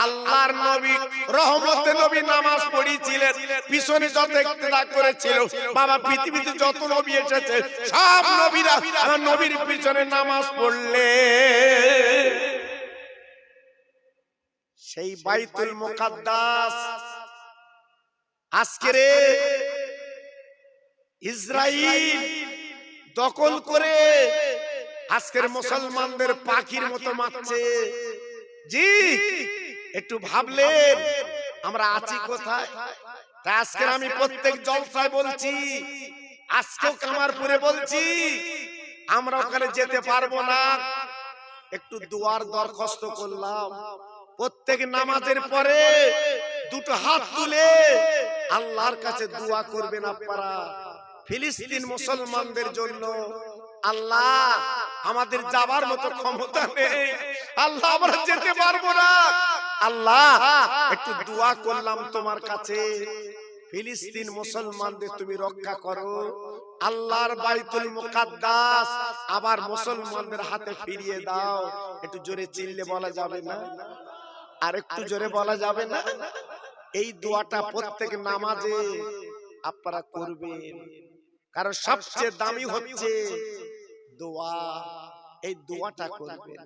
আল্লাহর নবী রহমতে নবী নামাজ পড়িয়েছিলেন, পিছনে যত ইক্তেদা করেছিল বাবা, পৃথিবীতে যত নবী এসেছে সব নবীরা আমার নবীর পিছনে নামাজ পড়লে সেই বাইতুল মুকাদ্দাস আজকের ইসরাইল দখল করে আজকের মুসলমানদের পাখির মতো মারছে। জি, একটু ভাবলেন আমরা আছি কোথায়? তাই আজকের আমি প্রত্যেক জলসায় বলছি, আজকেও কামারপুরে বলছি, আমরা ওখানে যেতে পারবো না। একটু দুয়ার দরখাস্ত করলাম, প্রত্যেক নামাজের পরে 2টো হাত তুলে আল্লাহর কাছে দোয়া করবেন আপনারা ফিলিস্তিন মুসলমানদের জন্য। আল্লাহ, আমাদের যাবার মতো ক্ষমতা নেই, আল্লাহ আমরা যেতে পারবো না, আল্লাহ একটু দোয়া করলাম তোমার কাছে, ফিলিস্তিন মুসলমানদের তুমি রক্ষা করো, আল্লাহর বাইতুল মুকাদ্দাস আবার মুসলমানদের হাতে ফিরিয়ে দাও। একটু জোরে চিল্লে বলা যাবে না? আর একটু জোরে বলা যাবে না? এই দোয়াটা প্রত্যেক নামাজে আপনারা করবেন, কারণ সবচেয়ে দামি হচ্ছে দোয়া। এই দোয়াটা করবেন।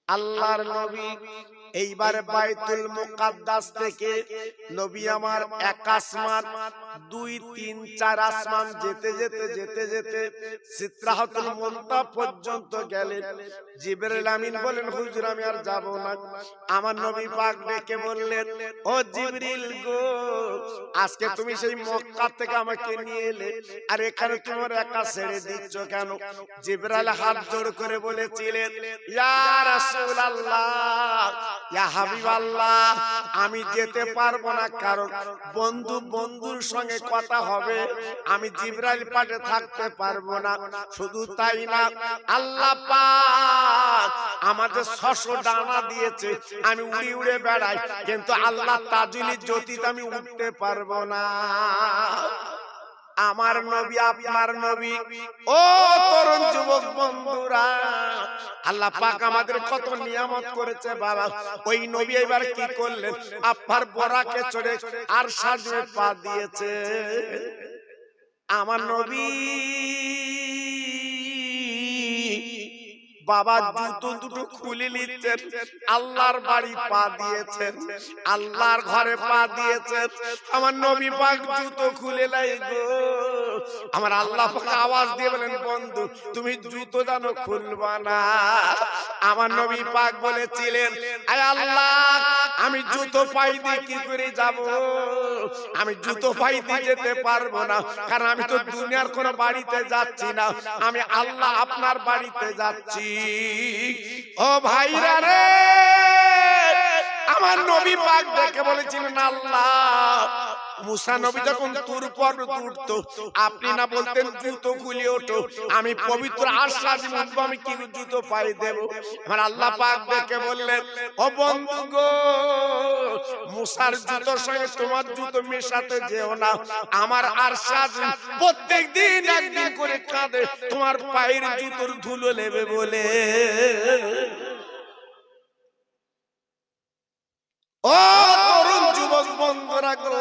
আল্লাহর নবী এইবার বাইতুল মুকাদ্দাস থেকে নবী আমার এক আসমান 2 3 4 আসমান যেতে যেতে যেতে যেতে সিদরাতুল মুনতাহা পর্যন্ত গেলেন। জিবরাইল আমিন বলেন, হুজুর আমি আর যাব না। আমার নবী পাক ডেকে বললেন, ও জিবরিল গো, আজকে তুমি সেই মক্কা থেকে আমাকে নিয়ে এলে, আর এখানে তোমার একা ছেড়ে দিচ্ছ কেন? জিবরাইল হাত জোড় করে বলেছিলেন, ইয়া রাসূলুল্লাহ, ইয়া হাবিবাল্লাহ, আমি যেতে পারবো না, কারণ বন্ধু বন্ধুর সঙ্গে কথা হবে, আমি জিবরাইল পাঠে থাকতে পারবো না। শুধু তাই না, আল্লাহ পাক আমাদের 600 ডানা দিয়েছে, আমি উড়ে উড়ে বেড়াই, কিন্তু আল্লাহ তাজুলি জ্যোতিতে আমি উঠতে পারবো না। আমার নবী আপনার নবী, ও তরুণ যুবক বন্ধুরা, আল্লাহ পাক আমাদের কত নিয়ামত করেছে বাবা। ওই নবী এবার কি করলেন? আপনার বরাকে চড়ে আর সাজে পা দিয়েছে। আমার নবী বাবা জুতো দুটো খুলে নিচ্ছেন, আল্লাহর বাড়ি পা দিয়েছেন, আল্লাহর ঘরে পা দিয়েছেন। আমার নবী পাক জুতো খুলে নাই গো। আমার আল্লাহ পাক আওয়াজ দিয়ে বলেন, বন্ধু তুমি জুতো জানো খুলবা না। আমার নবী পাক বলেছিলেন, আয় আল্লাহ, আমি জুতো পাই দিয়ে কি করে যাব? আমি জুতো পাই দিয়ে যেতে পারবো না, কারণ আমি তো দুনিয়ার কোন বাড়িতে যাচ্ছি না, আমি আল্লাহ আপনার বাড়িতে যাচ্ছি। ও ভাইরা রে, আমার নবী পাক ডেকে বলেছিলেন, আল্লাহ, মুসা নবী যখন তুর পর্বত উঠতো, আপনি না বলতেন জুতো খুলে ওঠো, আমি পবিত্র আশ্বাস উঠবো, আমি কি জুতো পাই দেব? আমার আল্লাহ পাক ডেকে বললেন, ও বন্ধু গো, মুসার জুতোর সঙ্গে তোমার জুতো মেশাতে যেও না। আমার আশ্বাস প্রত্যেকদিন একদিন করে কাঁদে তোমার পায়ের জুতোর ধুলো নেবে বলে। ও তরুণ যুবক বন্ধুরা গো,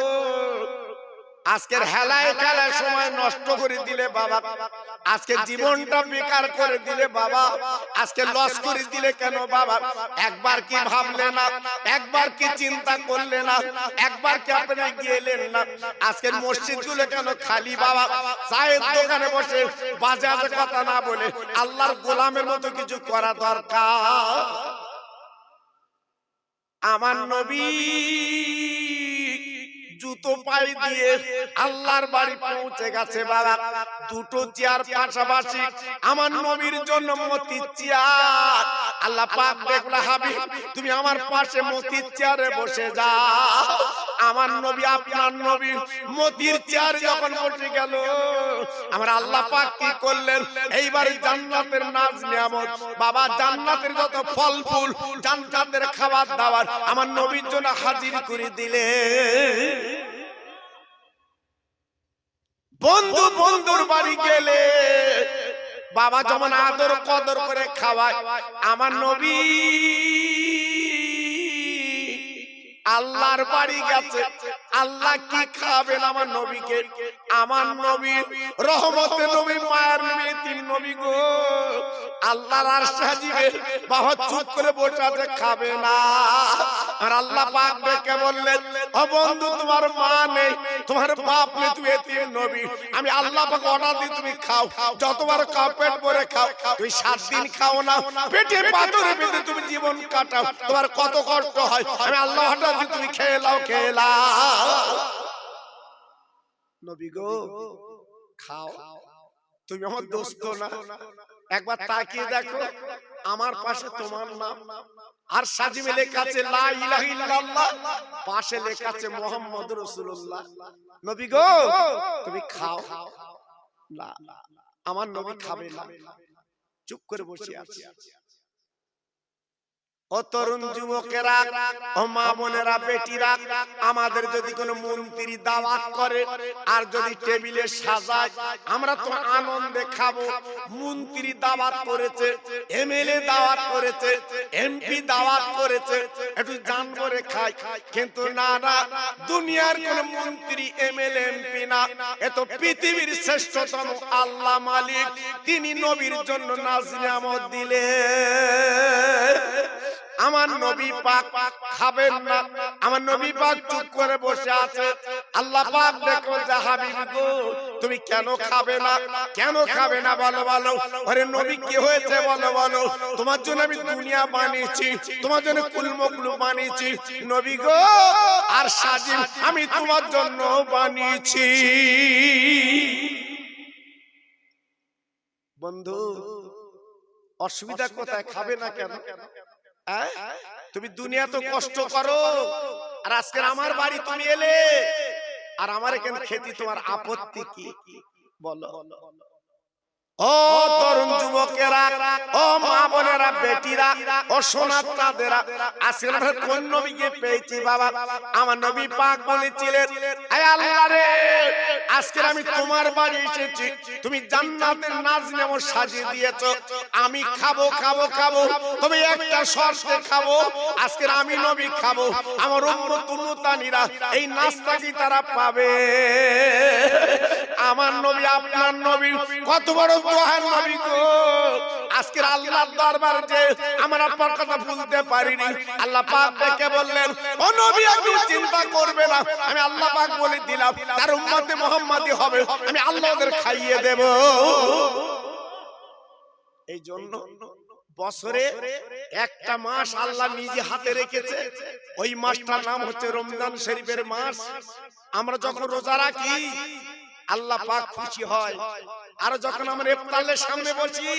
আজকের হেলায় খেলায় সময় নষ্ট করে দিলে বাবা, আজকে জীবনটা বেকার করে দিলে বাবা, আজকে লস করে দিলে কেন বাবা? একবার কি ভাবলে না? একবার কি চিন্তা করলে না? একবার কি আপনি গেলেন না? আজকের মসজিদগুলো কেন খালি বাবা? চায়ের দোকানে বসে বাজে বাজে কথা না বলে আল্লাহর গোলামের মতো কিছু করা দরকার। আমার নবী জুতো পায়ে দিয়ে আল্লাহর বাড়ি পৌঁছে গেছে বাবা। দুটো চেয়ার পাশাপাশি, আমার নবীর জন্য মতির চেয়ার। আল্লাহ পাক দেখলো, হাবিব তুমি আমার পাশে মতির চেয়ারে বসে যাও। আমার নবী আপনার নবী মতির চেয়ারে যখন বসে গেল, আমার আল্লাহ পাক কি করলেন? এইবার জান্নাতের নাজ নিয়ামত বাবা, জান্নাতের যত ফল ফুল, জান্নাতের খাবার দাবার আমার নবীর জন্য হাজির করে দিলে। বন্ধু বন্ধুর বাড়ি গেলে বাবা যেমন আদর কদর করে খাওয়ায়, আমার নবী আল্লাহর বাড়ি গেছে, আল্লাহ কি খাবেন আমার নবীকে? আমার নবী রহমতে নবী, মায়ের নবী, তিন নবী গো, আল্লাহর আরশ সাজিবে বাবা, চুপ করে বসে আছে, খাবে না। আর আল্লাহ পাক ডেকে বললেন, ও বন্ধু তোমার মা নেই, তোমার বাপ নেই, তুমি এতিম নবী, আমি আল্লাহ পাক অর্ডার দিই তুমি খাও, যতবার খাও পেট ভরে খাও। তুমি 7 দিন খাও না, পেটে পাথরে বেঁধে তুমি জীবন কাটাও, তোমার কত কষ্ট হয়, আমি আল্লাহ অর্ডার দিই তুমি খেয়ে নাও, খেয়ে নাও। নবী গো খাও, তুমি আমার দোস্ত না? একবার তাকিয়ে দেখো, আমার পাশে তোমার নাম, আর সাজিমে লেখা আছে লা ইলাহা ইল্লাল্লাহ, পাশে লেখা আছে মুহাম্মদুর রাসূলুল্লাহ। নবী গো তুমি খাও না, আমার নবী খাবে না, চুপ করে বসে আছে। ও তরুণ যুবকেরা, ও মা বোনেরা, বেটিরা, আমাদের যদি কোনো মন্ত্রী দাওয়াত করে আর যদি টেবিলে সাজায়, আমরা তো আনন্দে খাবো। মন্ত্রী দাওয়াত করেছে, এমএলএ দাওয়াত করেছে, এমপি দাওয়াত করেছে, একটু জানবো রে খাই। কিন্তু না না, দুনিয়ার কোন মন্ত্রী এমএলএ এমপি না, এ তো পৃথিবীর শ্রেষ্ঠতম আল্লাহ মালিক, তিনি নবীর জন্য নাজ নিয়ামত দিলেন। আমার নবী পাক খাবেন না, আমার নবী পাক চুপ করে বসে আছে। আল্লাহ পাক দেখো যে হাবিব গো তুমি কেন খাবে না, কেন খাবে না বলো বলো। আরে নবী কি হয়েছে বলো বলো। তোমার জন্য আমি দুনিয়া বানিয়েছি, তোমার জন্য কুলমকুল বানিয়েছি নবী গো, আর সাজিম আমি তোমার জন্য বানিয়েছি। বন্ধু অসুবিধা কোথায়, খাবে না কেন? তুমি দুনিয়া তো কষ্ট করো, আর আজকে আমার বাড়ি তুমি এলে, আর আমার এখানে খেতে তোমার আপত্তি কি বলো? ও তরুণ যুবকেরা, ও মা বোনেরা, বেটিরা, ও সোনাতাদেরা, আজকে আমরা কোন নবীকে পেয়েছি বাবা? আমার নবী পাক বলেছিলেন, হে আল্লাহ রে, আজকে আমি তোমার বাড়ি এসেছি, তুমি জান্নাতের নাজনেমো সাজিয়ে দিয়েছো, আমি খাবো খাবো খাবো, তুমি একটা শর্তে খাবো, আজকে আমি নবী খাবো, আমার উম্মত উম্মতানিরা এই নাস্তা কি তারা পাবে? আমার নবী আপনার নবী কত বড় দোহার নবী গো। আজকের আল্লাহর দরবারে যে আমার আপনার কথা ভুলতে পারিনি, আল্লাহ পাক ডেকে বললেন, ও নবী আপনি চিন্তা করবে না, আমি আল্লাহ পাক বলে দিলাম তার উম্মতে মুহাম্মাদি হবে, আমি আল্লাহ ওদের খাইয়ে দেব। এই জন্য বছরে একটা মাস আল্লাহ নিজে হাতে রেখেছে, ওই মাসটার নাম হচ্ছে রমজান শরীফের মাস। আমরা যখন রোজা রাখি আল্লাহ পাক খুশি হয়, আর যখন আমরা ইফতারের সামনে বসি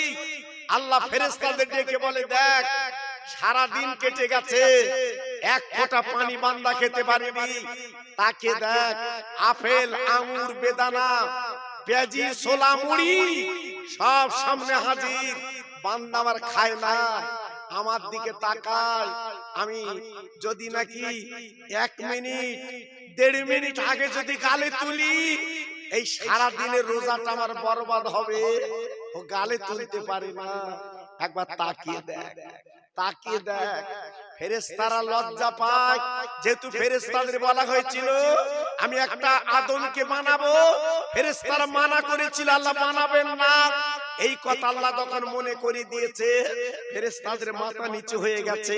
আল্লাহ ফেরেশতাদের ডেকে বলে, দেখ সারা দিন কেটে গেছে, এক ফোঁটা পানি বান্দা খেতে পারেনি, তাকে দেখ আপেল আঙ্গুর বেদানা পেঁয়াজি ছোলা মুড়ি সব সামনে হাজির, বান্দা আমার খায় না, আমার দিকে তাকায়। আমি যদি নাকি 1 মিনিট 1.5 মিনিট আগে যদি গালে তুলি, এই সারা দিনের রোজাটা আমার বরবাদ হবে, ও গালে তুলতে পারে না। একবার তাকিয়ে দেখ, তাকিয়ে দেখ। ফেরেশতারা লজ্জা পায়, যেহেতু ফেরেশতাদের বলা হয়েছিল আমি একটা আদমকে বানাবো, ফেরেশতারা মানা করেছিল আল্লাহ বানাবেন না, এই কথা আল্লাহ তখন মনে করে দিয়েছে, ফেরেশতাদের মাথা নিচু হয়ে গেছে।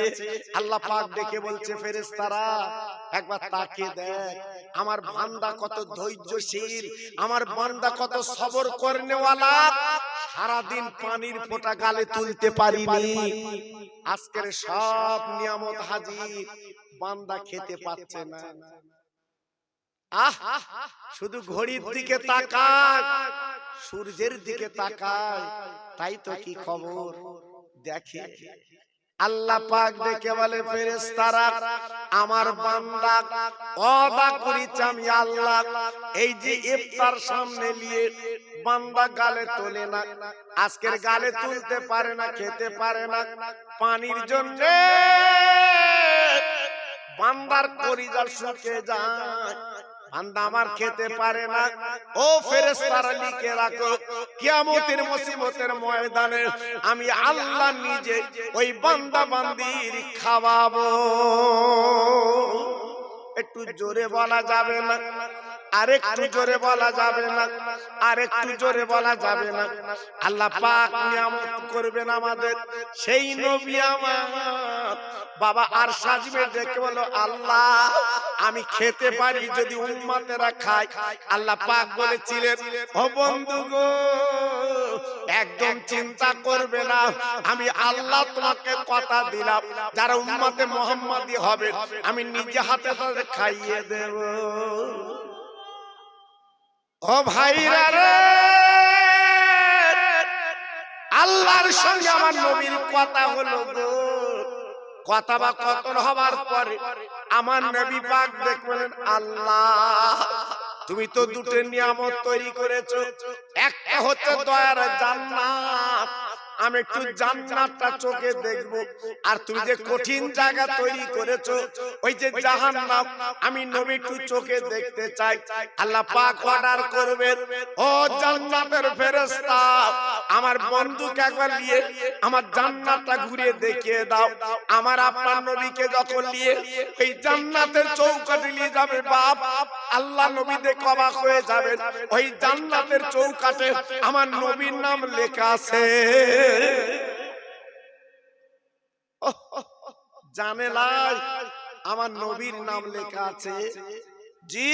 আল্লাহ পাক ডেকে বলছে, ফেরেশতারা একবার তাকিয়ে দেখ, আমার বান্দা কত ধৈর্যশীল, আমার বান্দা কত সবর করনেওয়ালা, সারা দিন পানির ফোঁটা গালে তুলতে পারিনি, আজকের সব নিয়ামত হাজির, বান্দা খেতে পাচ্ছে না। আহ শুধু ঘড়ির দিকে তাকায়, সূর্যের দিকে তাকায়, তাই তো কি খবর দেখে। আল্লাহ পাক ডেকে বলে, ফেরেশতারা আমার বান্দা ওয়াদা করেছি আমি আল্লাহ, এই যে ইফতার সামনে নিয়ে বান্দা গালে তোলে না, আজকের গালে তুলতে পারে না, খেতে পারে না, পানির জন্য বান্দার কলিজা শুকিয়ে যায়, বান্দা আমার খেতে পারে না। ও ফেরেশতারা লিখে রাখো, কিয়ামতের মুসিবতের ময়দানে আমি আল্লাহ নিজে ওই বান্দা বান্দির খাওয়াবো। একটু জোরে বলা যাবে না? আরেকটু জোরে বলা যাবে না? আরেকটু জোরে বলা যাবে না? আল্লাহ পাক নিয়ামত করবেন আমাদের, সেই নবী আমার বাবা আর সাজবে ডেকে বলো, আল্লাহ আমি খেতে পারি যদি উম্মতেরা খায়। আল্লাহ পাক বলেছিলেন, ও বন্ধু গো একদম চিন্তা করবে না, আমি আল্লাহ তোমাকে কথা দিলাম, যারা উম্মতে মুহাম্মাদি হবে আমি নিজে হাতে তাদের খাইয়ে দেব। ও ভাইরা রে, আল্লাহর সঙ্গে আমার নবীর কথা হলো গো, কথা বা কথন হবার পরে আমার নবী পাক দেখলেন, আল্লাহ তুমি তো দুটো নিয়ামত তৈরি করেছো, একটা হচ্ছে দয়ার জান্নাত, আমি একটু জান্নাতটা চোখে দেখব, আর তুমি যে কঠিন জায়গা তৈরি করেছো ওই যে জাহান্নাম, আমি নবী একটু চোখে দেখতে চাই। আল্লাহ পাক অর্ডার করবেন, ও জান্নাতের ফেরেশতা আমার বন্ধুকে একবার নিয়ে আমার জান্নাতটা ঘুরিয়ে দেখিয়ে দাও। আমার আপনার নবীকে যখন নিয়ে এই জান্নাতের চৌকাঠে নিয়ে যাবে বাপ, আল্লাহ নবী দেখে অবাক হয়ে যাবেন, ওই জান্নাতের চৌকাঠে আমার নবীর নাম লেখা আছে। জানেলাই আমার নবীর নাম লেখা আছে, জি,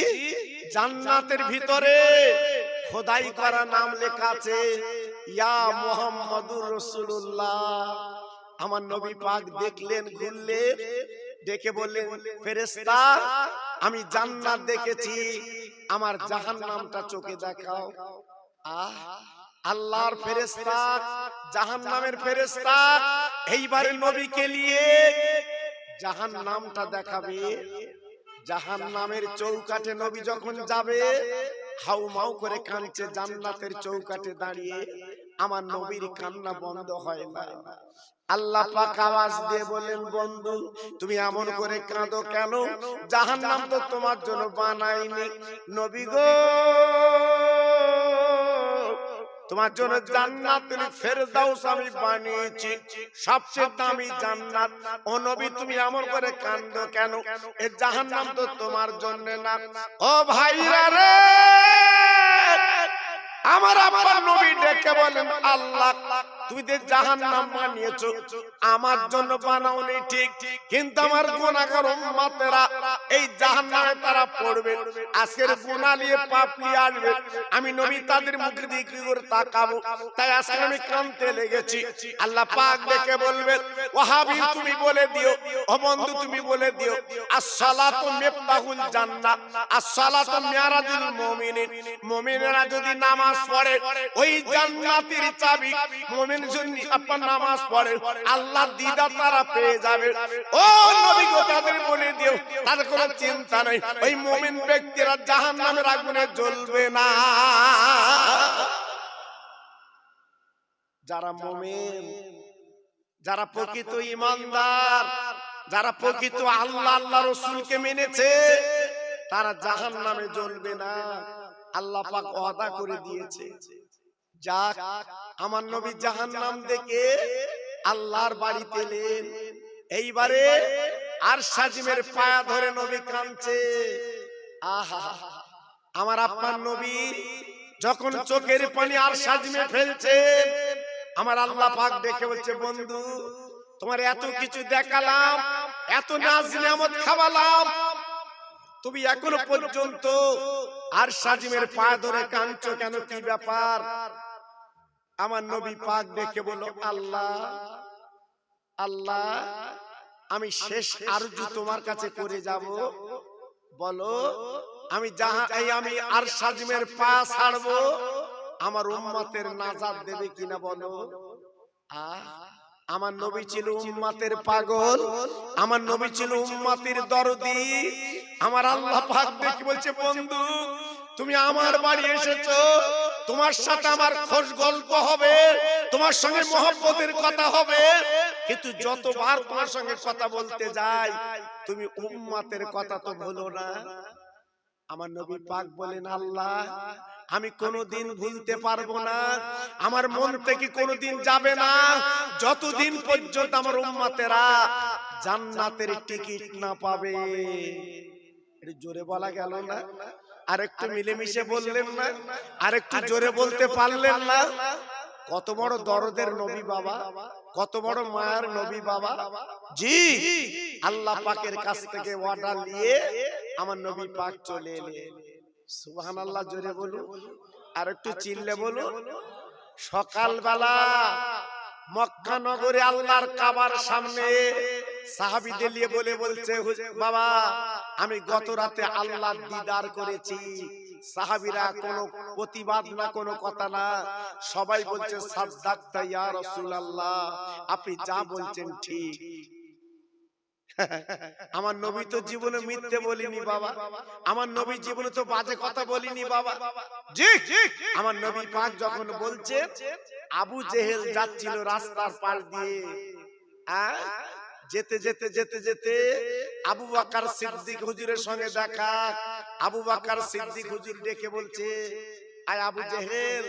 জান্নাতের ভিতরে খোদাই করা নাম লেখা আছে ইয়া মুহাম্মাদুর রাসূলুল্লাহ। আমার নবী পাক দেখলেন, ঘুরলেন, দেখে বললেন, ফেরেশতা আমি জান্নাত দেখেছি, আমার জাহান্নামটা চোখে দেখাও। আল্লাহর ফেরেশতা, জাহান্নামের ফেরেশতা এইবারে নবীকে নিয়ে জাহান্নামটা দেখাবে। জাহান্নামের চৌকাঠে নবী যখন যাবে, হাউমাউ করে কাঁদছে জান্নাতের চৌকাঠে দাঁড়িয়ে। আমার নবীর কান্না বন্ধ হয় না। আল্লাহ পাক আওয়াজ দিয়ে বলেন, বন্ধু তুমি এমন করে কাঁদো কেন? জাহান্নাম তো তোমার জন্য বানাইনি নবী গো, তোমার জন্য জান্নাতুল ফেরদাউস আমি বানিয়েছি, সবচেয়ে দামি জান্নাত। ও নবী তুমি এমন করে কাঁদো কেন? এই জাহান্নাম তো তোমার জন্য না। ও ভাইরা রে, আমার আব্বা নবী ডেকে বলেন, আল্লাহ তুমি যে জাহান্নাম বানিয়েছো আমার জন্য বানাওনি ঠিক, কিন্তু আমার গুনাহগার উম্মতেরা এই জাহান্নামে তারা পড়বে। আজকের গুনাহ নিয়ে পাপ নিয়ে আসবে, আমি নবী তাদের মুখে দিয়ে কি করে তাকাবো? তাই আজকে আমি কাঁদতে লেগেছি। আল্লাহ পাক ডেকে বলবেন, ও হাবিব তুমি বলে দিও, ও বন্ধু তুমি বলে দিও, as-সালাতু মিফতাহুল জান্নাহ, as-সালাতু মিরাজুল মুমিনিন। মুমিনেরা যদি নামাজ পড়ে ওই জান্নাতের চাবি। মুমিন যদি আপনার নামাজ পড়ে আল্লাহ দিদা তারা পেয়ে যাবে। ও নবী গো তাদের বলে দিও, তাদের কোনো চিন্তা নাই, ওই মুমিন ব্যক্তিরা জাহান্নামের আগুনে জ্বলবে না। যারা মুমিন, যারা প্রকৃত ঈমানদার, যারা প্রকৃত আল্লাহ আল্লাহ রাসূলকে মেনেছে, তারা জাহান্নামে জ্বলবে না। আল্লাহ পাক ওয়াদা করে দিয়েছে। যাক, আমার নবী জাহান্নাম দেখে আল্লাহর বাড়িতে এলেন। এইবারে আর সাজিমের পায়া ধরে নবী কাঁদছে। আহা, আমার আপনার নবী যখন চোখের পানি আর সাজিমে ফেলছেন, আমার আল্লাহ পাক দেখে বলছে, বন্ধু তোমার এত কিছু দেখালাম, এত নাজ নিয়ামত খাওয়ালাম, তুমি এখনো পর্যন্ত আর সাজিমের পায়ে ধরে কাঁদছো কেন? কি ব্যাপার? আমার নবী পাক দেখে বলল, আল্লাহ আল্লাহ আমি শেষ আরজু তোমার কাছে করে যাব, বলো আমি আমি আর সাজিমের পা ছাড়বো, আমার উম্মতের নাজাত দেবে কিনা বলো। আমার নবী ছিল উম্মতের পাগল, আমার নবী ছিল উম্মতের দরদি। আমার আল্লাহ পাক দেখে বলছে, বন্ধু তুমি আমার বাড়ি এসেছো, তোমার সাথে আমার খোশ গল্প হবে, তোমার সঙ্গে মহব্বতের কথা হবে, কিন্তু যতবার তোমার সঙ্গে কথা বলতে যাই তুমি উম্মতের কথা তো ভুলো না। আমার নবী পাক বলেন, আল্লাহ আমি কোনোদিন ভুলতে পারবো না, আমার মন থেকে কোনোদিন যাবে না যতদিন পর্যন্ত আমার উম্মতেরা জান্নাতের টিকিট না পাবে। এটা জোরে বলা গেল না? আরেকটু মিলেমিশে বললেন না? আরেকটু জোরে বলতে পারলেন না? কত বড় দরদের নবী বাবা, কত বড় মায়ার নবী বাবা। জি, আল্লাহ পাকের কাছ থেকে অর্ডার নিয়ে আমার নবী পাক চলে এলেন। সুবহানাল্লাহ, জোরে বলুন, আর একটু চিল্লে বলুন। সকালবেলা মক্কা নগরে আল্লাহর কাবার সামনে সাহাবীদের নিয়ে বলছে, বাবা আমি গত রাতে আল্লাহর দিদার করেছি। সাহাবীরা কোনো প্রতিবাদ না, কোনো কথা না, সবাই বলছে সাদ্দাকতা ইয়া রাসূলুল্লাহ, আপনি যা বলছেন ঠিক। আমার নবী তো জীবনে মিথ্যে বলিনি বাবা, আমার নবী জীবনে তো বাজে কথা বলিনি বাবা। জি, আমার নবী পাক যখন বলছে, আবু জেহেল যাচ্ছিল রাস্তার পাশ দিয়ে, যেতে যেতে যেতে যেতে আবু বকর সিদ্দিক হুজুরের সঙ্গে দেখা। আবু বকর সিদ্দিক হুজুর ডেকে বলছে, আয় আবু জেহেল,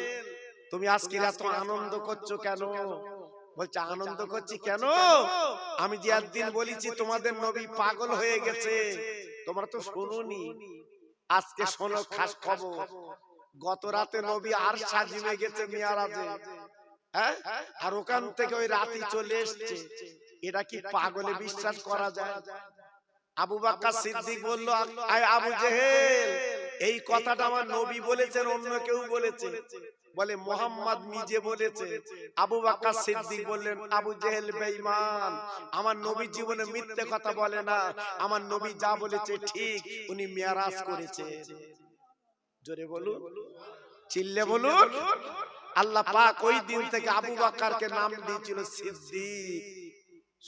তুমি আজকে এত আনন্দ করছো কেন? বলছে, আনন্দ করছি কেন? আমি যে একদিন বলেছি তোমাদের নবী পাগল হয়ে গেছে, তোমরা তো শোনোনি, আজকে শোনো খাস খবর। গত রাতে নবী আর সাজিমে গেছে মিয়ারাজে, আর ওখান থেকে ওই রাতে চলে এসছে। এটা কি পাগলে বিশ্বাস করা যায়? আবু বকর সিদ্দিক বলল, আয় আবু জেহেল, এই কথাটা আমার নবী বলেছেন, অন্য কেউ বলেছে? বলে মুহাম্মদ নিজে বলেছে। আবু বকর সিদ্দিক বললেন, আবু জেহেল বেঈমান, আমার নবী জীবনে মিথ্যে কথা বলে না, আমার নবী যা বলেছে ঠিক, উনি মিরাজ করেছেন। জোরে বলুন, চিল্লে বলুন। আল্লাহ পাক ওই দিন থেকে আবু বকরকে নাম দিয়েছিল সিদ্দিক।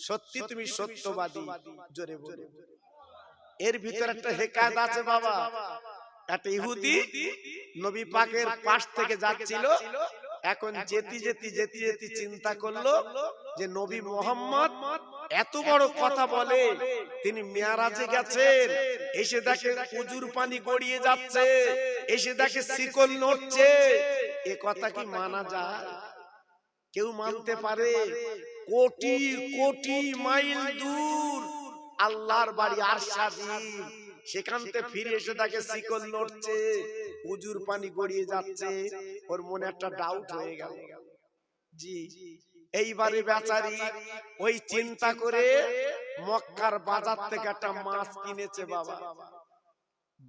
সত্যি তুমি সত্যবাদী। জোরে বলুন। এর ভিতরে একটা হেকায়েত আছে বাবা। একটা ইহুদি নবী পাকের পাশ থেকে যাচ্ছিল, এখন যেতে যেতে চিন্তা করলো যে নবী মুহাম্মদ এত বড় কথা বলে, তিনি মিরাজে গেছেন, এসে দেখে উজুর পানি গড়িয়ে যাচ্ছে, এসে দেখে শিকল নড়ছে, এ কথা কি মানা যায়? কেউ মানতে পারে? কোটি কোটি মাইল দূর আল্লাহর বাড়ি আরশাদিম, সেখান থেকে ফিরে এসে দেখে শিকল নড়ছে, উজুর পানি গড়িয়ে যাচ্ছে। ওর মনে একটা ডাউট হয়ে গেল। জি, এইবারে বেচারি ওই চিন্তা করে মক্কার বাজার থেকে একটা মাছ কিনেছে বাবা।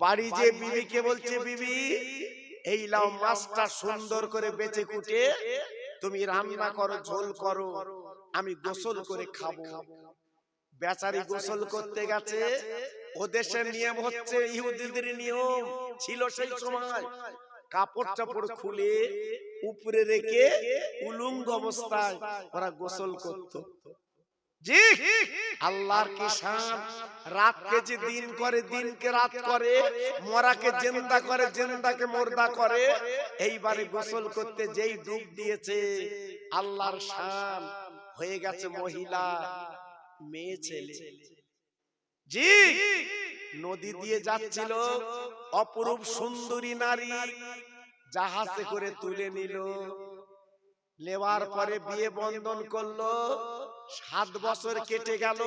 বাড়ি যে বিবিকে বলছে, বিবি এই লাও মাছটা সুন্দর করে বেচে কুটে তুমি রান্না করো, ঝোল করো, আমি গোসল করে খাবো। বেচারি গোসল করতে গেছে। ও দেশের নিয়ম হচ্ছে, ইহুদিদের নিয়ম ছিল সেই সময়, কাপড় চাপড় খুলে উপরে রেখে উলঙ্গ অবস্থায় ওরা গোসল করত। জি, আল্লাহর কি শান! রাতকে যে দিন করে, দিনকে রাত করে, মরাকে জিন্দা করে, জিন্দাকে মুর্দা করে। এইবারে গোসল করতে যেই ডুব দিয়েছে, আল্লাহর শান, হয়ে গেছে মহিলা, মেয়ে ছেলে। জি, নদী দিয়ে যাচ্ছিল, অপরূপ সুন্দরী নারী জাহাজে করে তুলে নিল, নেওয়ার পরে বিয়ে বন্ধন করলো। 7 বছর কেটে গেল,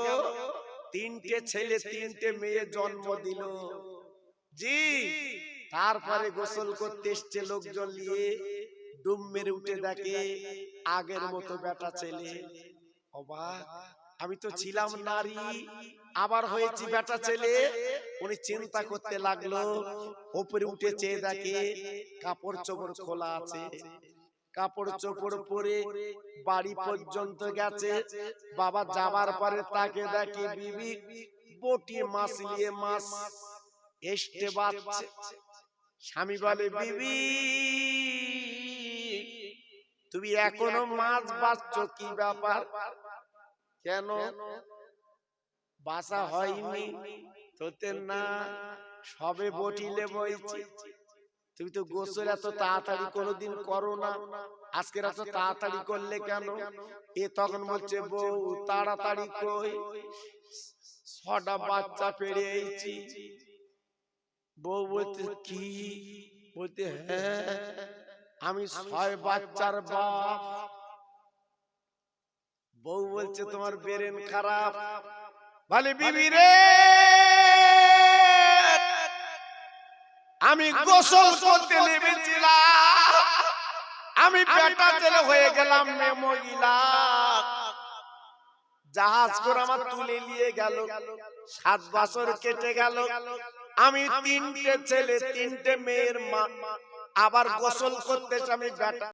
3টে ছেলে 3টে মেয়ে জন্ম দিল। জি, তারপরে গোসল করতে এসছে লোকজন নিয়ে, ডুব মেরে উঠে দেখে আগের মতো বেটা ছেলে। অবাক, আমি তো ছিলাম নারী, আবার হয়েছি বেটা ছেলে। উনি চিন্তা করতে লাগলো, উপরে উঠে চেয়ে দেখে কাপড় চোপড় খোলা আছে। কাপড় চোপড় পরে বাড়ি পর্যন্ত গেছে। বাবা যাবার পরে তাকে দেখে বিবি বটি মাছ নিয়ে মাছ এসতে বাচ্ছে। স্বামী বলে, বিবি তুমি এখনো মাছ বাচ্ছ, কি ব্যাপার? কেন বাসা হয়নি? তোতে না, সবে বটিলে বইছি। তুমি তো গোসল এত তাড়াতাড়ি কোনোদিন করো না, আজকে এত তাড়াতাড়ি করলে কেন? এ তখন বলছে, বউ তাড়াতাড়ি কই, 6টা বাচ্চা পেড়েছি। বউ বলতে, কি? বলতে, হ্যাঁ আমি 6 বাচ্চার বাপ। বউ বলছে, তোমার ব্রেন খারাপ। বলে, বিবি রে, আমি গোসল করতে নেমেছিলাম, আমি বেটা ছেলে হয়ে গেলাম মেয়ে মহিলা। জাহাজ করে আমার তুলে নিয়ে গেল, 7 বছর কেটে গেল, আমি 3টে ছেলে 3টে মেয়ের মা। আবার গোসল করতে আমি বেটা